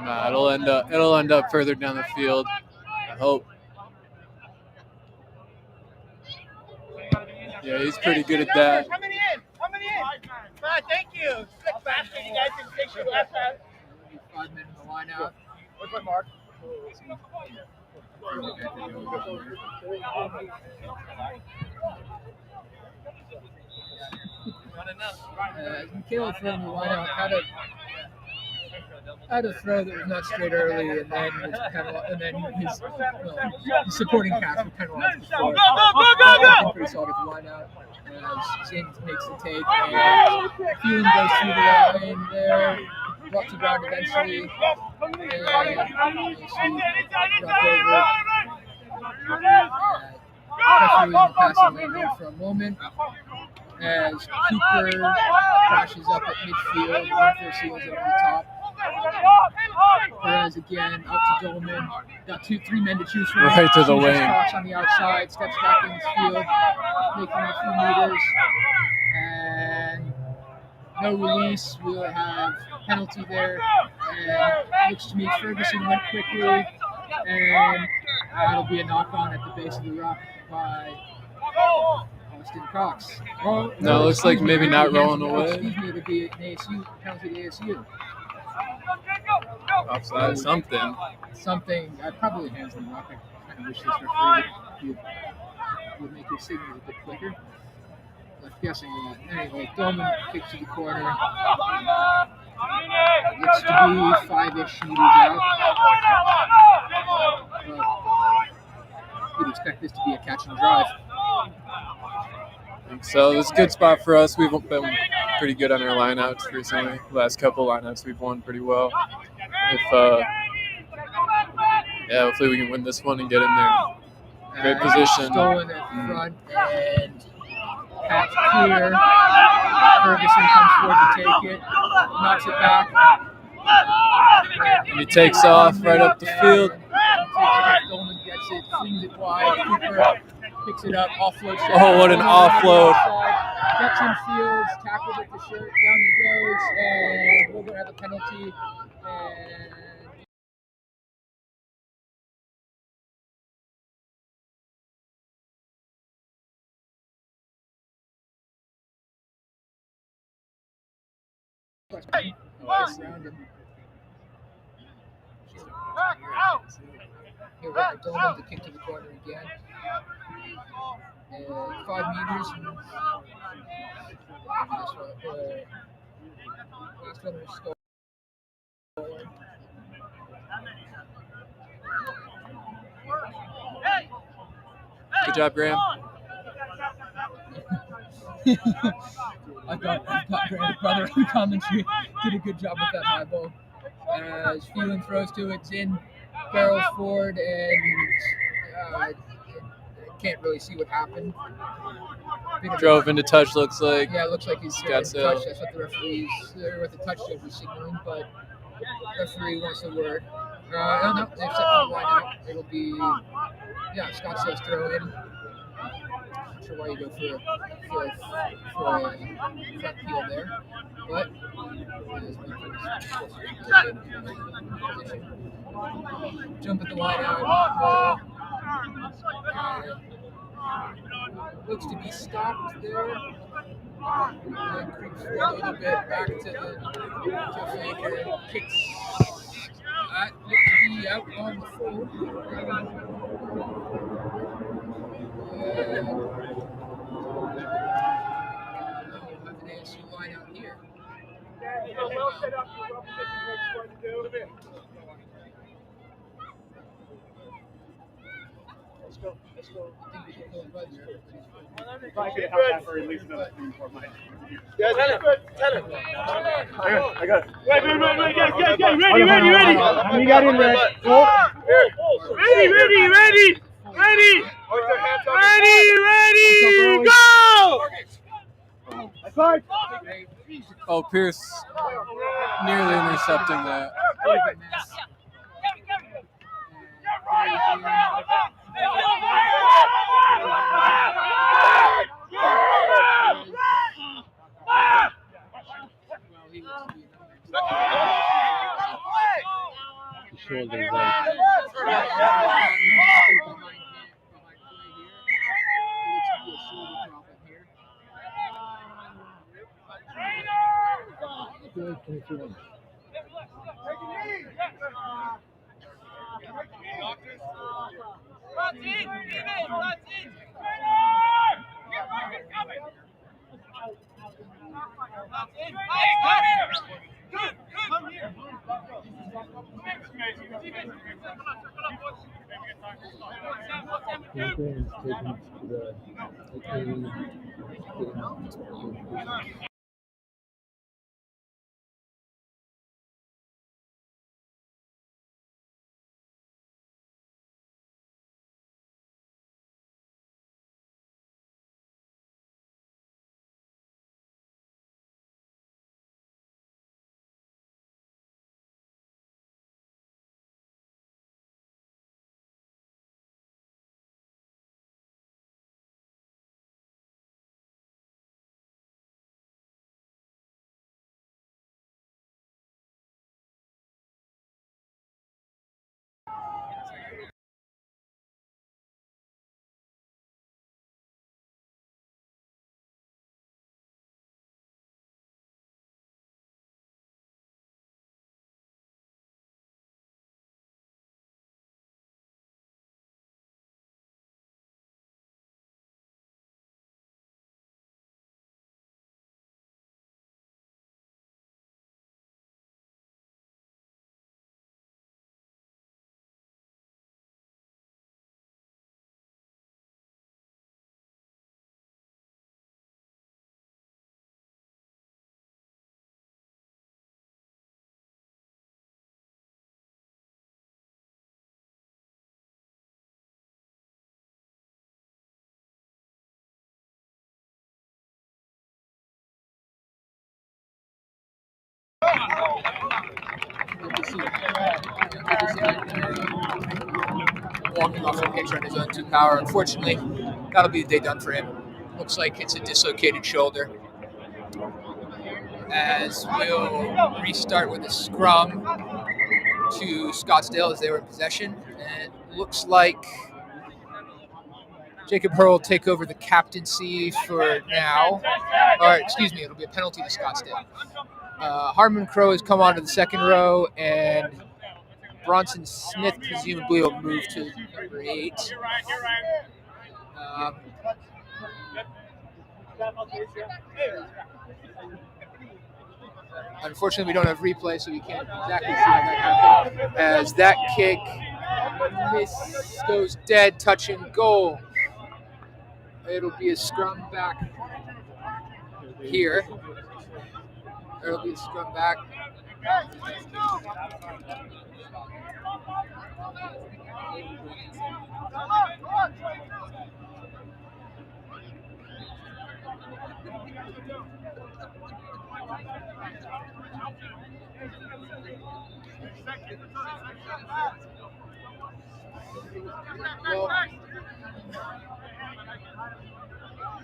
Nah, it'll end up further down the field, I hope. Yeah, he's pretty good at that. Coming in. Thank you. Slick bastard, you guys didn't take your last time. 5 men in the line out. What's my mark? Caleb throwing the line out had a throw that was not straight early, and then his supporting cast was penalized before. Pretty solid at the line out as Zinn makes the take, and Phelan goes through the line there, brought to ground eventually, and referee was passing lane there for a moment as Cooper crashes up at midfield, Winfield seals over the top. Whereas again, up to Dolman, got 2-3 men to choose from. Right to the wing. Cox on the outside, steps back in his field, making a few meters, and no release. We'll have penalty there, and looks to me Ferguson went quickly, and that'll be a knock-on at the base of the ruck by Austin Cox. Well, No, it looks like maybe not rolling away. Excuse me, it'll be an ASU penalty to ASU. Offside, something. Something, probably hands in the rock. I kind of wish this referee would make his signals a bit quicker. I'm guessing that. Anyway, Dolman kicks to the corner. Looks to be 5-ish meters out. You'd expect this to be a catch and drive. So this is a good spot for us. We've been pretty good on our lineouts recently. The last couple lineouts we've won pretty well. Hopefully we can win this one and get in there. Great position. Stolen at the front and patch clear. Ferguson comes forward to take it, knocks it back. And he takes off right up the field. Dolman gets it, flings it wide. Cooper picks it up, offloads. Oh, what an offload. Gets in fields, tackles at the shirt, down he goes, and we're going to have a penalty. And here we have Dolman to kick to the corner again. And 5 meters. Last one was stolen. Good job, Graham. I've got Graham's brother in the commentary. Did a good job with that high ball. As Phelan throws to it, Zinn barrels forward, and can't really see what happened. Drove into touch, looks like. Yeah, it looks like he's Scottsdale. touched. That's what the referee's, what the touch judge was signaling, but referee wants a word. No, they've set the line out. It'll be, Scottsdale's throw in. Not sure why you go for a front heel there, but jump at the line out. Looks to be stopped there. And creeps forward a little bit back to Faker. Kicks. That looks to be out on the floor. Have an ASU line out here. Well set up. Let's go. I think we should go right there. Probably could have helped that for at least another 3-4 minutes. Yeah, tell him. I got it. Wait, get. Ready. How many got in there? Ready, go! Oh, Pierce nearly intercepting that. The shoulders out. Graham taken to the Walking off the pitch on his own 2 power. Unfortunately, that'll be the day done for him. Looks like it's a dislocated shoulder. As we'll restart with a scrum to Scottsdale as they were in possession. And it looks like Jacob Hurl will take over the captaincy for now. Or, excuse me, it'll be a penalty to Scottsdale. Harmon Crow has come onto the second row, and Bronson Smith presumably will move to number 8. Unfortunately, we don't have replay, so we can't exactly see how that happened. As that kick goes dead, touch and goal. It'll be a scrum back here. It'll be a scrum back.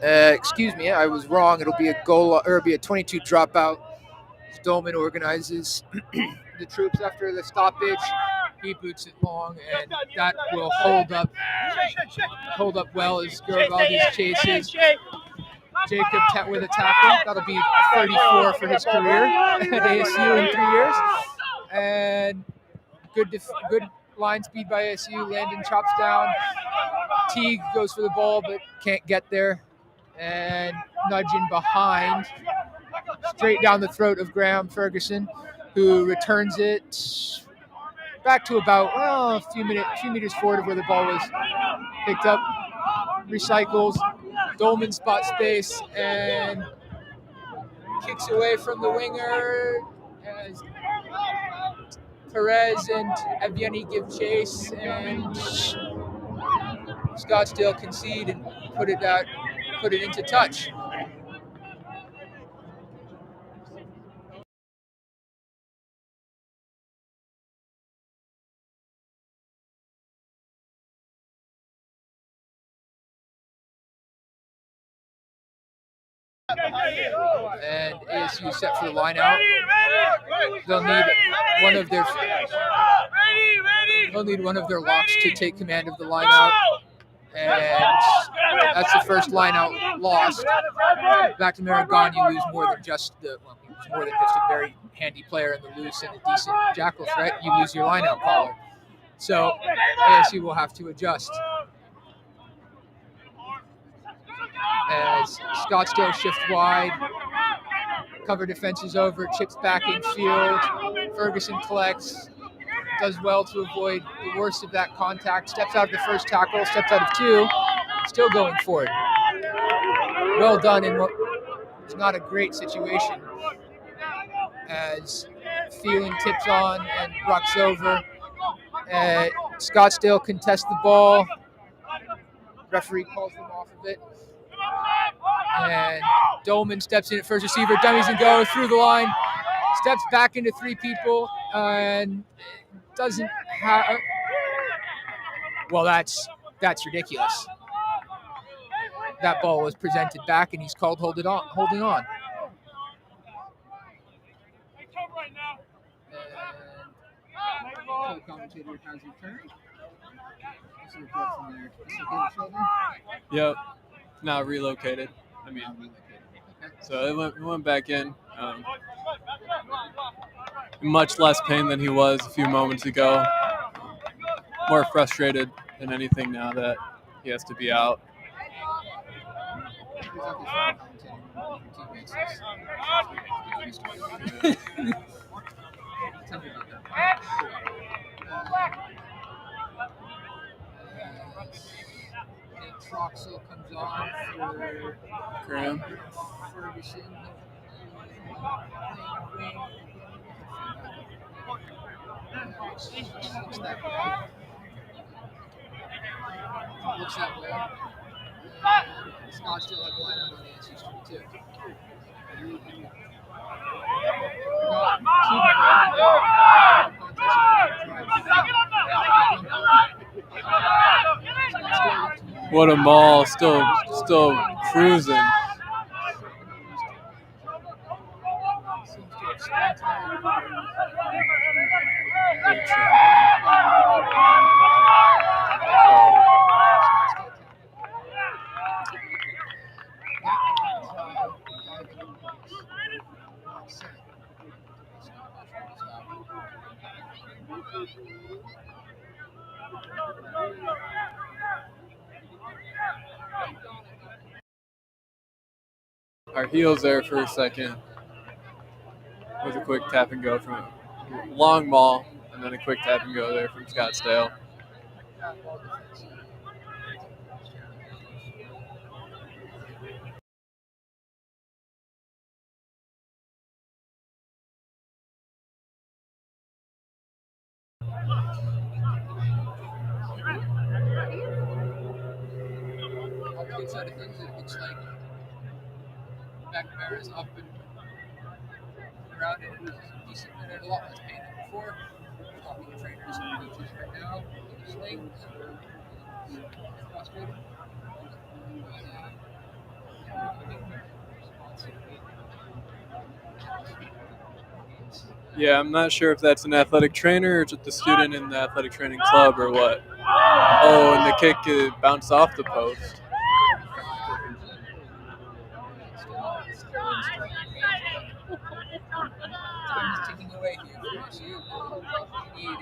Excuse me, I was wrong. It'll be a goal, or it'll be a 22 dropout. Dolman organizes the troops after the stoppage. He boots it long, and that will hold up well as Garibaldi's chases. Jacob with a tackle. That'll be 34 for his career at ASU in 3 years. And good line speed by ASU. Landon chops down. Teague goes for the ball but can't get there. And nudging behind, straight down the throat of Graham Ferguson, who returns it back to about a few meters forward of where the ball was picked up. Recycles. Dolman spot space and kicks away from the winger as Perez and Evgeny give chase, and Scottsdale concede and put it into touch. And ASU set for the line out. They'll need one of their locks to take command of the line out. And that's the first line out lost. Back to Maragon, you lose more than just a very handy player in the loose and a decent jackal threat. You lose your line out caller. So ASU will have to adjust. As Scottsdale shift wide, cover defenses over, chips back in field. Ferguson collects, does well to avoid the worst of that contact, steps out of the first tackle, steps out of two, still going forward. Well done in what was not a great situation, as Feeling tips on and rucks over. Scottsdale contests the ball. Referee calls them off of it. And Dolman steps in at first receiver, dummies and goes through the line, steps back into three people, and doesn't have. Well, that's ridiculous. That ball was presented back, and he's called holding on. And commentator has returned. Yep. Now relocated. So it went back in. Much less pain than he was a few moments ago. More frustrated than anything now that he has to be out. Troxel comes on for Graham. Ferguson. Looks that way. Scottsdale have line up on ASU 22. What a maul! Still cruising. Our heels there for a second. With a quick tap and go from a long maul, and then a quick tap and go there from Scottsdale. On the good side of things, it looks like McNamara is up and around it. Decent, and a lot less pain than before. Talking to trainers and coaches right now. Swings. Frustrated. Yeah, I'm not sure if that's an athletic trainer or just a student in the athletic training club or what. Oh, and the kick bounced off the post. Time is ticking away here for ASU. Need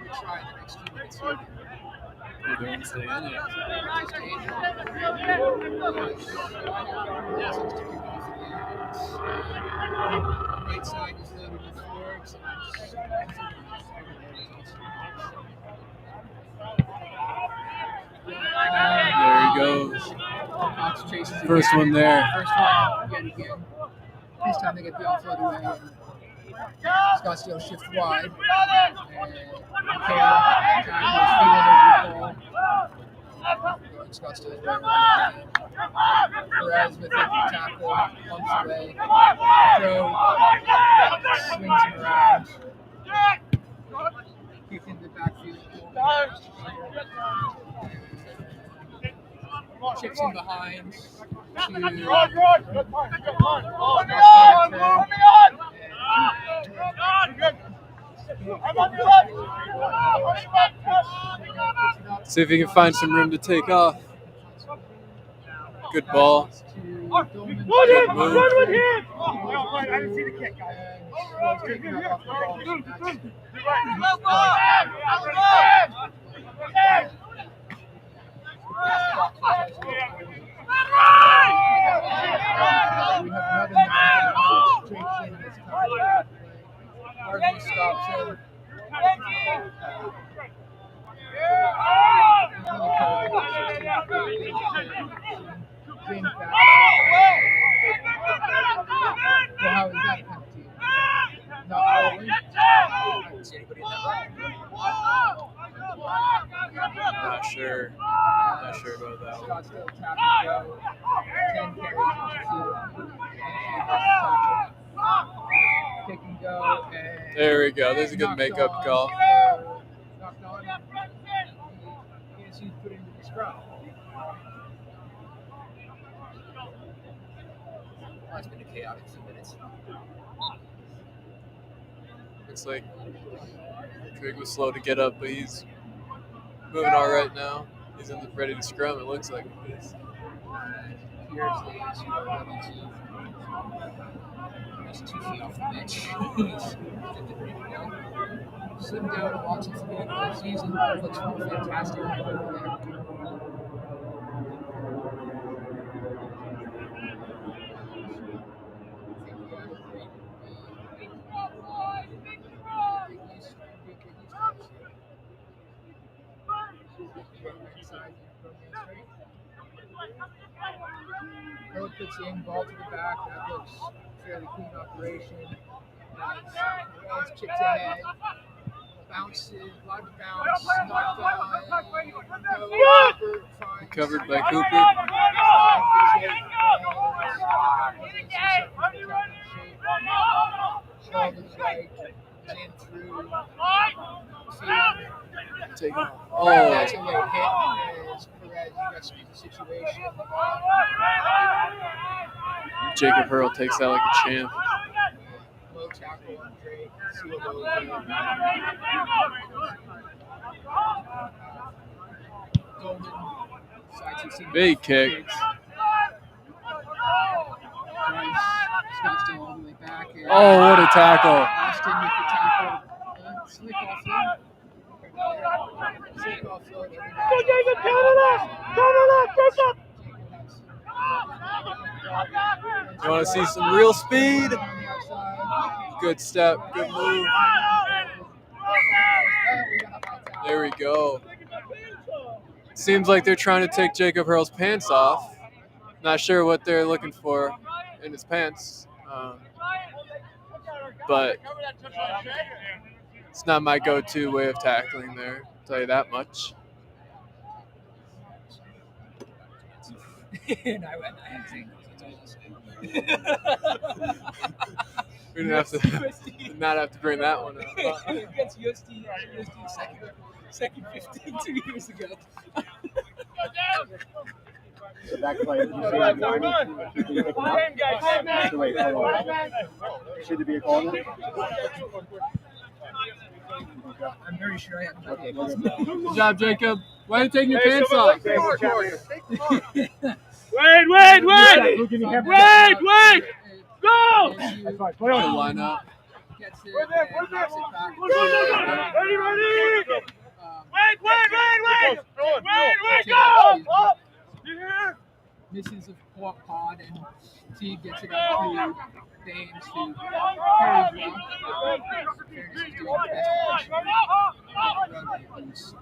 a try the next few minutes here. We're doing to stay in it. Right side is loaded with forwards. There he goes. First one there. First one yet again. This time they get the offload away. Scottsdale shift wide. And Kale is feeling over the ball. Scottsdale Perez with a tackle, pumps away. Throw, swings him around. Kick in the backfield. Chips in behind. See if he can find some room to take off. Good ball. Run with him! I didn't see the kick, guys. Hardly stops him. Well, how is that a penalty? Not really. I didn't see anybody in that line. Not sure about that one. Scottsdale tap and go. 10 carries, 2 kick and go. And There we go. There's a good makeup call. Knocked on. ASU's put into the scrum. Well, it's been a chaotic few minutes. Looks like Trig was slow to get up, but he's moving all right now. He's ready to scrum. It looks like it is. Here's the ASU ready to. Just 2 feet off the bench. He's ready to go. Slim down and watching some of the season. Looks fantastic over there. Earl puts the end ball to the back. That looks fairly clean operation. Nice. Chips ahead. Bounces. A lot of bounce. Knocked Covered by Cooper. Shoulders right. In through. Take That's Oh, a late hit as Perez rescues the situation. Jacob Hurl takes that like a champ. Low tackle on Drake. Golden. Big kick. Scottsdale all the way back. Oh, what a tackle. Austin with the tackle. Slick offload. Slick offload. Go, Jacob, counter that, Jacob. You want to see some real speed? Good step, good move. There we go. Seems like they're trying to take Jacob Hurl's pants off. Not sure what they're looking for in his pants. But it's not my go-to way of tackling there, I'll tell you that much. And I went, I had singles, that's all I'll say. We didn't not have to bring that one up. Against USD second 15 2 years ago. The back play. Wait, hold on. Should it be a call now? I'm very sure I have no idea. Good job, Jacob. Why are you taking your pants off? Wait! Go! That's fine. Play on. Line up. Gets it. Ready! Wait! Go! Misses of pod and T gets it up to Baines who carries well. Fairness is doing the best Rugby, who's a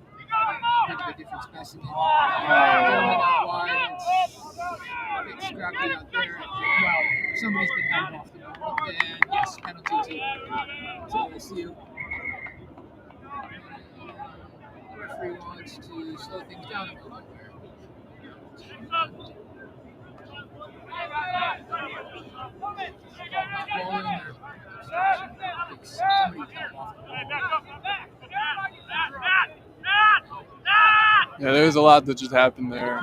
bit of a different specimen. Going out wide, it's a bit scrappy out there. Well, somebody's been held off the ball, and yes, penalty to ASU. The referee wants to slow things down a little bit. Yeah, there's a lot that just happened there.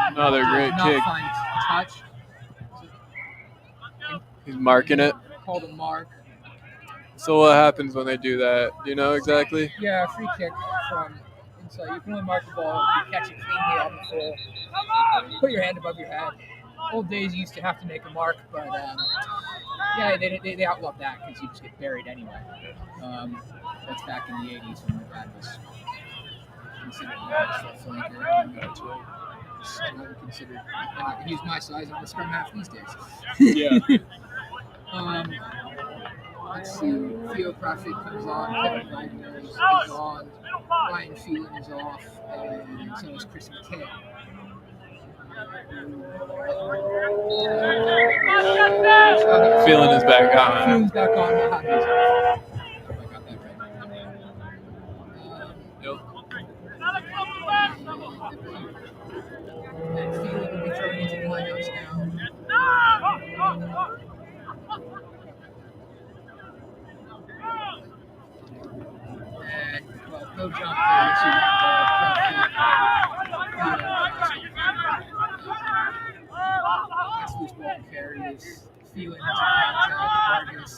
Another great kick. Touch. He's marking it. Called a mark. So what happens when they do that? Do you know exactly? Yeah, free kick from So you can only mark the ball if you catch it cleanly off the full. Put your hand above your head. Old days you used to have to make a mark, but yeah, they outlawed that because you just get buried anyway. That's back in the 80s when my dad was considered a full flanker. I would consider he's my size on the scrum half these days. Yeah. Let's see. Theo Profit comes on. Kevin Wagner is on. Ryan Phelan is off, and so is Chris McKay. Feeling is back on. Phelan's back on. Mohammed's off. I got that right. Yep. And Phelan will be thrown into the lineouts now. And, well, no jump there. That's loose ball carries. Phelan into contact. Vargas.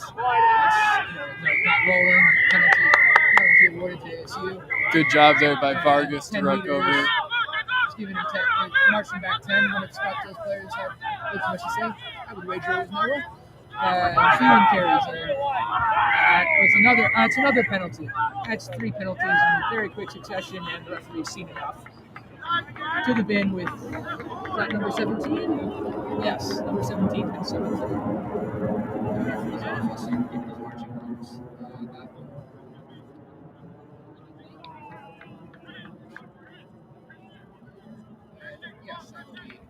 Not rolling. Penalty awarded to ASU. Good job there by Vargas to ruck over. Giving him 10, marching back 10. One of Scottsdale's players had much to say. I would wager it was my role. Phelan carries in. It's another penalty. That's 3 penalties in very quick succession, and the referee's seen enough. To the bin with that number 17. Yes, number 17 and 17. The referee's office and giving his marching orders. Yes, that would be.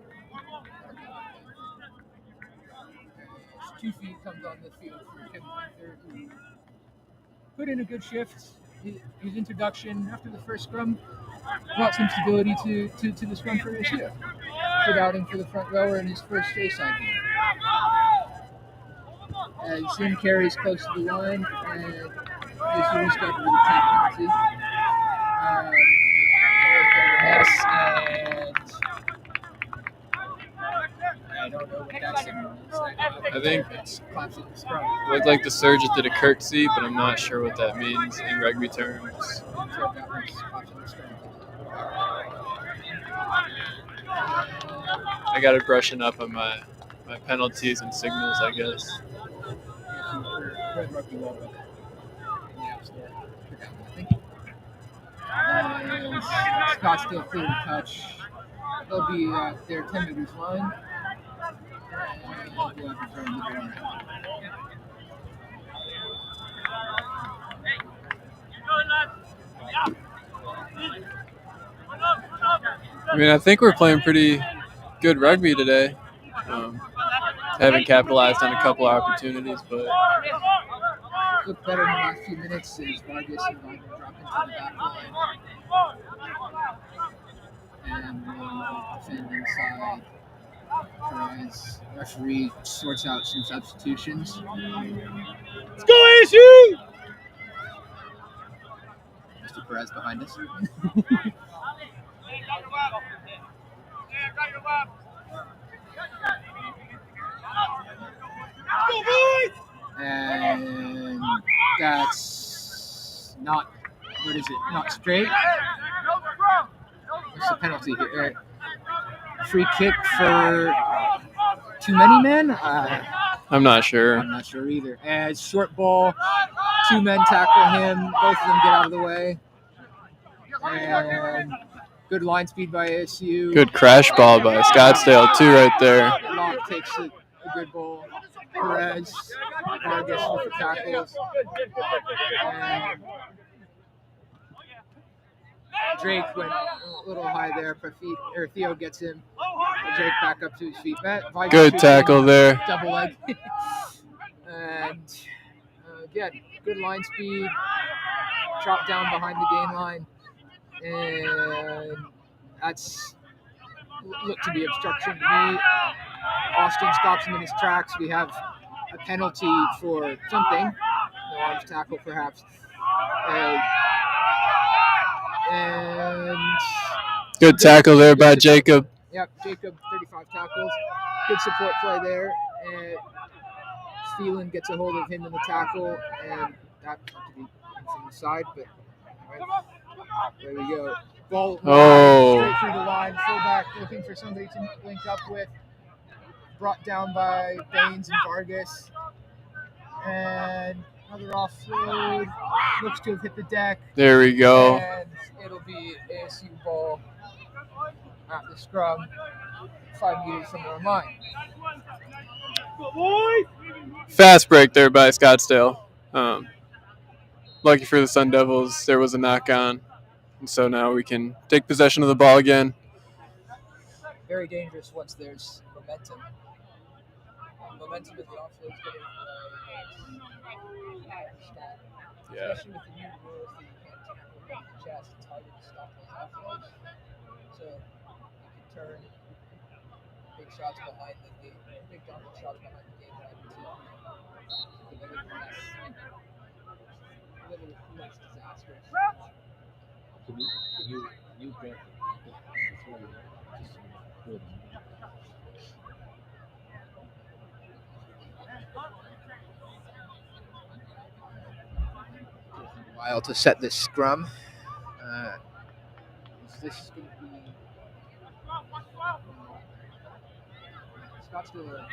2 feet comes on the field for Kevin Panther, who put in a good shift. His introduction after the first scrum brought some stability to the scrum for ASU. Good outing for the front rower in his first A-side game. As Zim carries close to the line, and ASU is got with a tap penalty. And I don't know what that symbol is. I think it looked like the surgeon did a curtsy, but I'm not sure what that means in rugby terms. I got to brushing up on my penalties and signals, I guess. Scottsdale clear to touch. They'll be at their 10 meters line. I mean, I think we're playing pretty good rugby today. Haven't capitalized on a couple opportunities, but looked better in the last few minutes as Vargas and Wagner drop into the back line. And we'll defend inside. Perez, referee sorts out some substitutions. Let's go, ASU! Mr. Perez behind us. And that's not, what is it? Not straight. What's the penalty here? Free kick for too many men? I'm not sure. I'm not sure either. And short ball, 2 men tackle him. Both of them get out of the way. And good line speed by ASU. Good crash ball by Scottsdale, too, right there. Locke takes a good ball. Perez, Vargas with the tackles. And Drake went a little high there, but Theo gets him. Drake back up to his feet. Good tackle there. Double leg. And again, good line speed. Drop down behind the gain line. And that's looked to be obstruction to me. Austin stops him in his tracks. We have a penalty for something. No arms tackle, perhaps. And good tackle there by Jacob. Yep, Jacob, 35 tackles. Good support play there. And Phelan gets a hold of him in the tackle, and that ought to be from the side, but all right. There we go. Ball Oh. straight through the line. Fullback looking for somebody to link up with. Brought down by Baines and Vargas. And another offload. Looks to have hit the deck. There we go. And it'll be ASU ball at the scrum, 5 meters from our line. Fast break there by Scottsdale. Lucky for the Sun Devils, there was a knock on. And so now we can take possession of the ball again. Very dangerous once there's momentum. Momentum in the offload is getting Yeah. especially with the new rules that you can't tackle with the chest. It's harder to stop those offloads. So you can turn big shots behind the game, big dominant shots behind the game line to a little less disastrous. Can you grab it? While to set this scrum. This is going to be Scottsdale.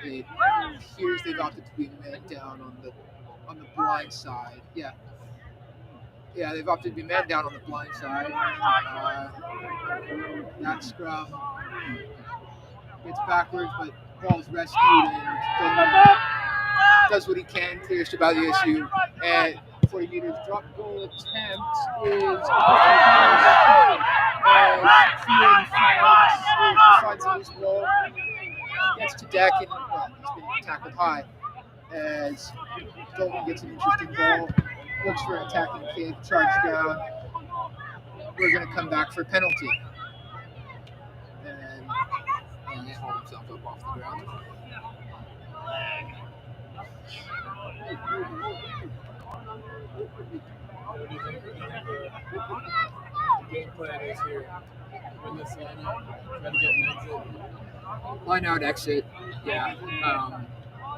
It appears they've opted to be man down on the blind side. Yeah, they've opted to be man down on the blind side. That scrum gets backwards, but ball's rescued and does what he can, clears to about the ASU, and 40 meters drop goal attempt is finds a loose ball, gets to deck, and he's been tackled high as Dalton gets an interesting ball, looks for an attacking kick, charge down. We're going to come back for a penalty. And he's hauled himself up off the ground. The game plan is here. Win this lineup, try to get an exit. Line out, exit. Yeah.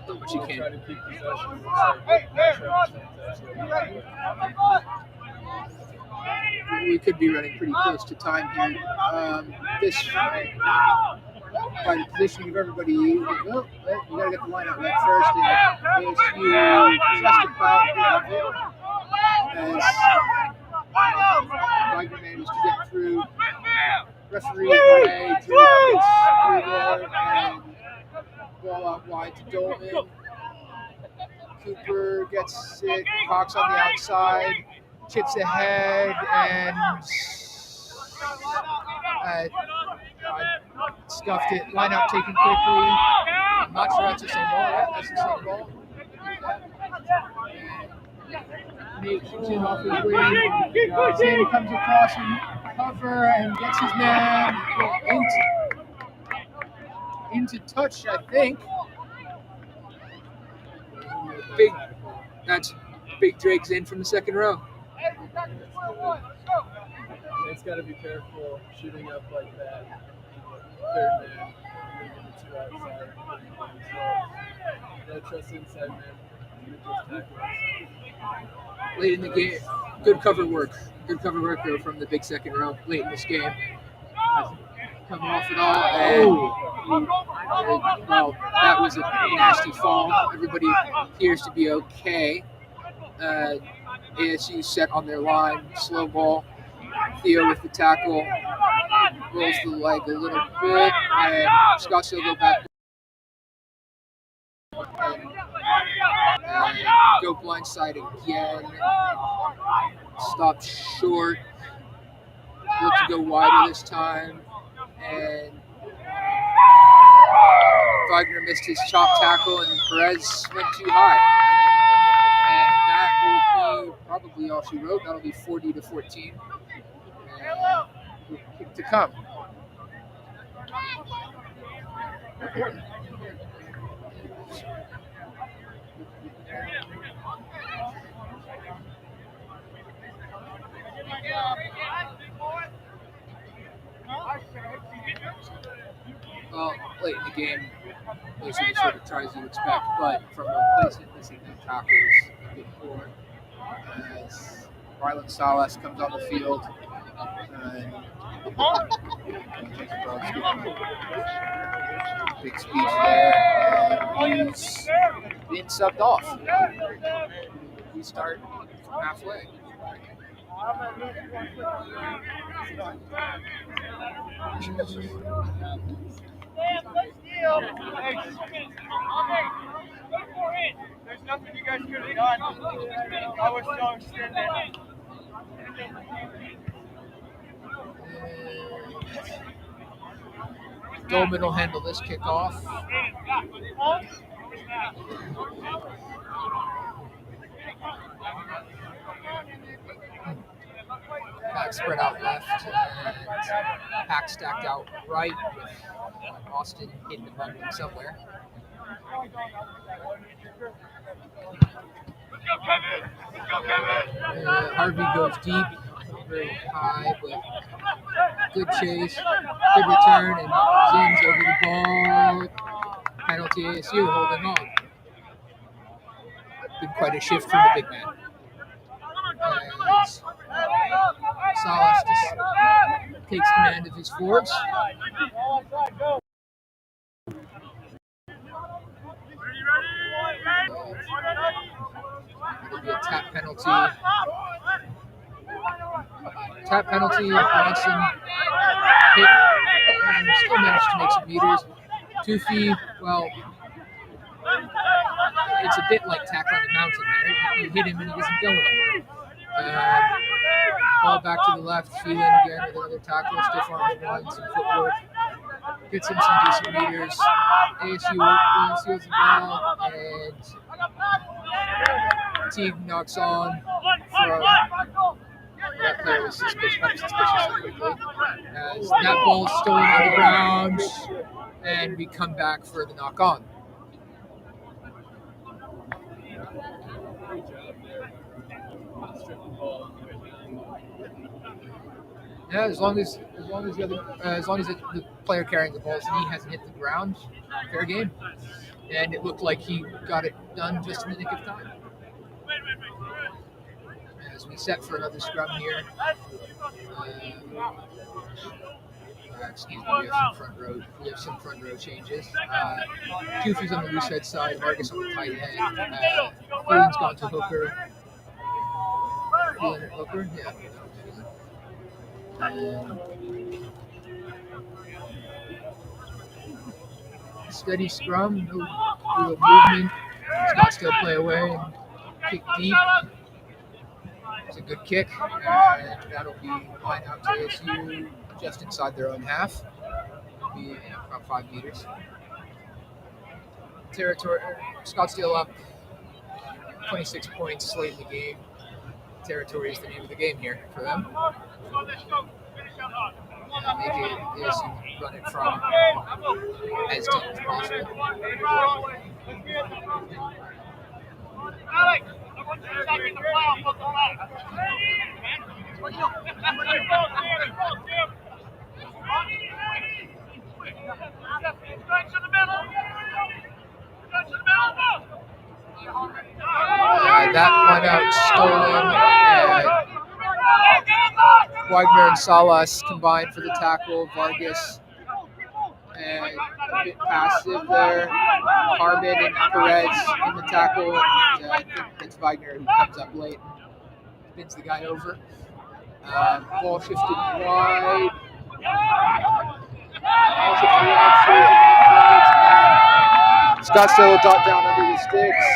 But you Try can't. to keep possession. We could be running pretty close to time here. This, by the positioning of everybody, you got to get the line out right first. And ASU just about as Wagner managed to get through. Referee away, through there, and ball out wide to Dolman. Cooper gets it, Cox on the outside, chips ahead, and scuffed it. Line out taken quickly. I'm not sure that's the same ball. That's the same ball. Nate shoots it off his wing. Sandy comes across and cover and gets his man into touch, I think. That's Big Drake's in from the second row. It's got to be careful shooting up like that. Third man, moving the two outside. No trust inside man. Late in the game, good cover work. Good cover work there from the big second row late in this game. Coming off it all, and well, that was a nasty fall. Everybody appears to be okay. ASU set on their line, slow ball. Theo with the tackle, rolls the leg a little bit, and Scottsdale go back and go blindside again. Stopped short. Look to go wider this time, and Wagner missed his chop tackle, and Perez went too high. And that will be probably all she wrote. That'll be 40-14. And kick to come. Well, late in the game, those are the sort of tries you expect, but from a place in missing no tackles, as Rylan Salas comes on the field. Big speech there. He's being subbed off. We start from halfway. There's nothing you guys could have done. I was so extended. Dolman will handle this kickoff. Pack spread out left and Pack stacked out right with Austin hitting the button somewhere. Harvey goes deep, very high, but good chase, good return, and zings over the ball. Penalty ASU holding on. Been quite a shift from the big man. As Salas just takes command of his forwards. It'll be a tap penalty. Tap penalty. Watson hit and still managed to make some meters. Toofy, well, it's a bit like tackling the mountain there. You hit him and he doesn't go anywhere. Ball back to the left. Phelan again with another tackle. Stiff arms one, some footwork. Gets him some decent meters. ASU seals the ball, and Teague knocks on from that player was suspicious quickly. As that ball is stolen on the ground, and we come back for the knock on. Yeah, as long as the player carrying the ball's knee hasn't hit the ground, fair game. And it looked like he got it done just in the nick of time. As we set for another scrum here. Excuse me, we have some front row changes. Toofy's on the loose head side, Vargas on the tight head. Phelan's gone to hooker. Phelan at hooker, yeah. Steady scrum, no real movement. Scottsdale play away and kick deep. It's a good kick, and that'll be line out to ASU just inside their own half. It'll be about 5 meters. Territory, Scottsdale up 26 points late in the game. Territory is the name of the game here for them. Make it ASU run it from as deep as possible. That one out stolen. Wagner and Salas combined for the tackle. Vargas and a bit passive there. Harmon and Perez in the tackle. And I think it's Wagner who comes up late and spins the guy over. Ball shifted wide. Scottsdale will dot down under the sticks.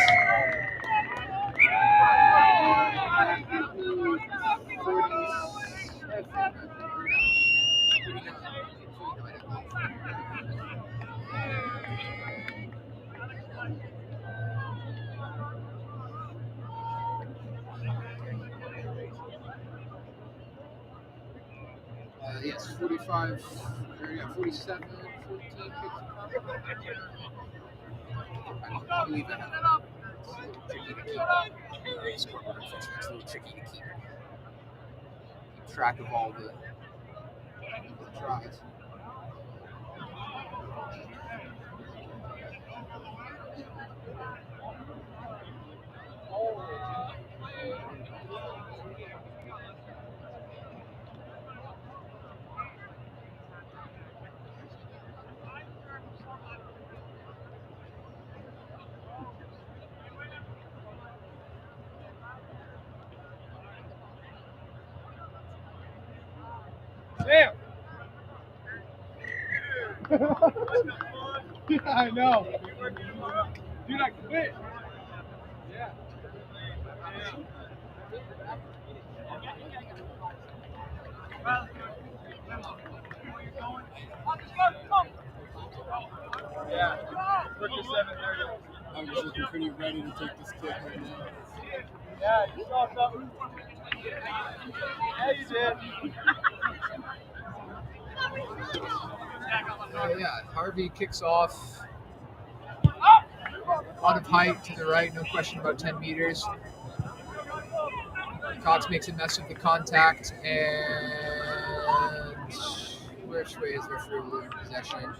Yes, 45, 47, 14, I believe that. It's a little tricky to keep track of all the tries. I know. Dude, I quit. Yeah. Yeah. First to 7:30. I'm just looking pretty ready to take this kick right now. Yeah, you saw something. Yeah, you did. Yeah, Harvey kicks off. A lot of height to the right, no question about 10 meters. Cox makes a mess of the contact, and which way is referee awarding possession?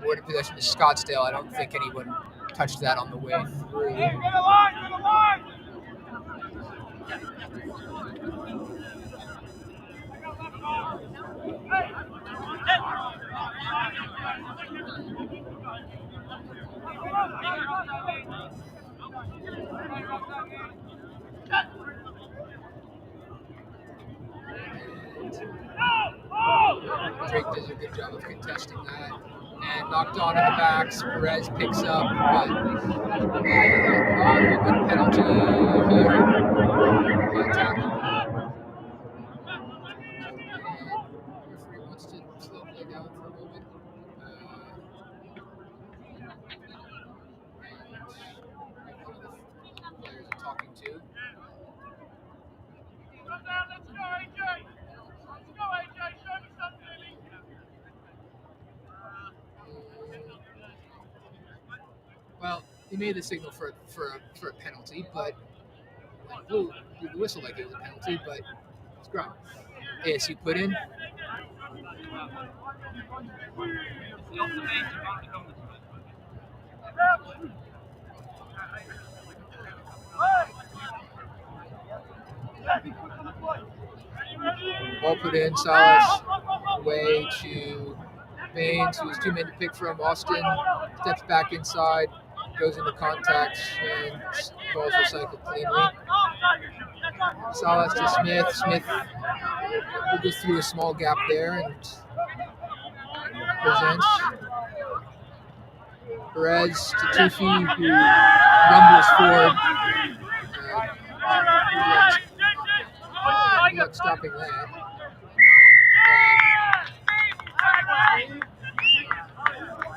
Awarded possession to Scottsdale. I don't think anyone touched that on the way through. Hey, get a line, get a line! Drake does a good job of contesting that. And knocked on in the backs. Perez picks up, but a good penalty here. High tackle. And referee wants to slow play down for a moment. Players are talking to. Let's go, AJ! Let's go, AJ! Show me something, Well, he made the signal for a penalty, but blew the whistle like it was a penalty, but it's ground. ASU put in. Ball put in. Salas away to Baines, who was 2 men to pick from. Austin steps back inside, goes into contact, and ball's recycled cleanly. Salas to Smith. Smith just through a small gap there and presents. Perez to Tufi, who rumbles forward. Good luck stopping that.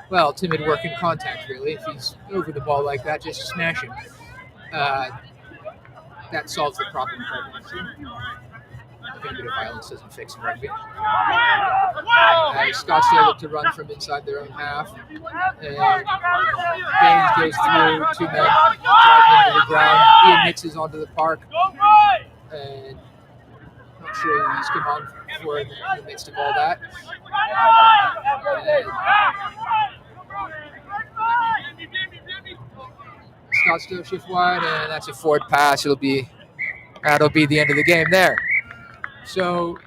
Well, timid work in contact, really. If he's over the ball like that, just smash him. That solves the problem. Offensive violence doesn't fix rugby. Scottsdale look to run from inside their own half. And Baines goes through 2 men, drive into the ground. Ian mixes onto the park. And not sure he's come on for in the midst of all that. Scottsdale shift wide, and that's a forward pass. That'll be the end of the game there. So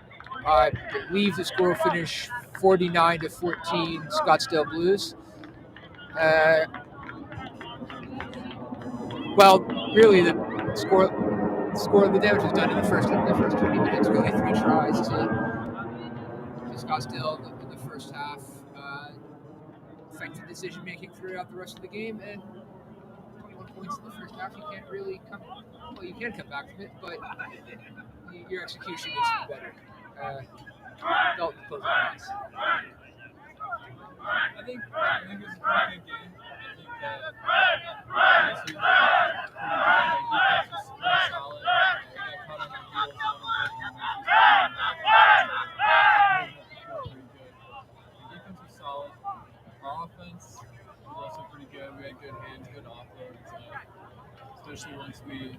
I believe the score will finish 49-14 Scottsdale Blues. Well, really the score of the damage was done in the first 20 minutes. Really 3 tries to Scottsdale in the first half. Effective decision making throughout the rest of the game, and 21 points in the first half. You can't really come. Well, you can come back from it, but your execution needs to be better. Dalton closing pass. I think it was a pretty good game. I think that ASU defense was pretty solid. They got caught on their heels a little bit. The defense was solid. Our offense was also pretty good. We had good hands, good offloads. Especially once we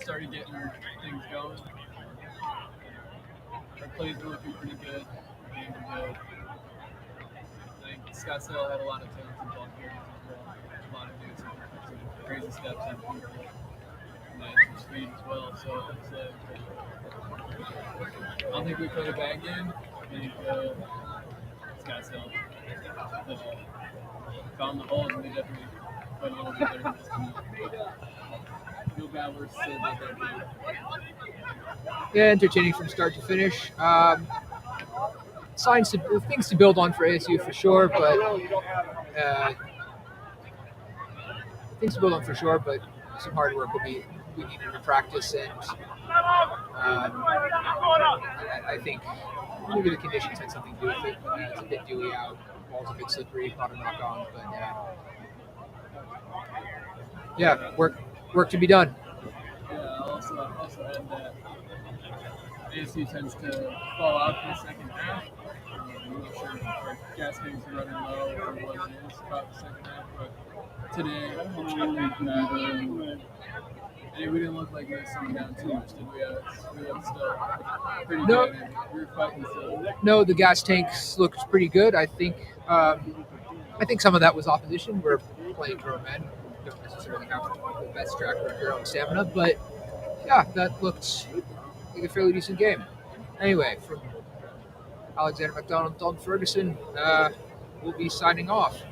started getting things going. Our plays were looking pretty good. Game were good. I think Scottsdale had a lot of talented ball carriers as well. A lot of dudes some crazy steps and people and speed as well. So it's I don't think we played a bad game. I think Scottsdale found the holes and they definitely played a little bit better than this team. Feel bad we're still about that game. Yeah, entertaining from start to finish. things to build on for ASU for sure, but some hard work will be needed in practice, and I think maybe the conditions had something to do with it. It's a bit dewy out, ball's a bit slippery, not a knock on, but yeah, work to be done. Yeah, I'll also add that ASU tends to fall out in the second half. I'm not sure if gas tanks are running low or what it is about the second half, but today we didn't look like we were slowing down too much, did we? We looked still pretty good, and we were fighting still. No, the gas tanks looked pretty good. I think some of that was opposition. We're playing grown men, don't necessarily have the best track record on stamina, but yeah, that looked like a fairly decent game. Anyway, from Alexander MacDonald and Ferguson, we'll be signing off.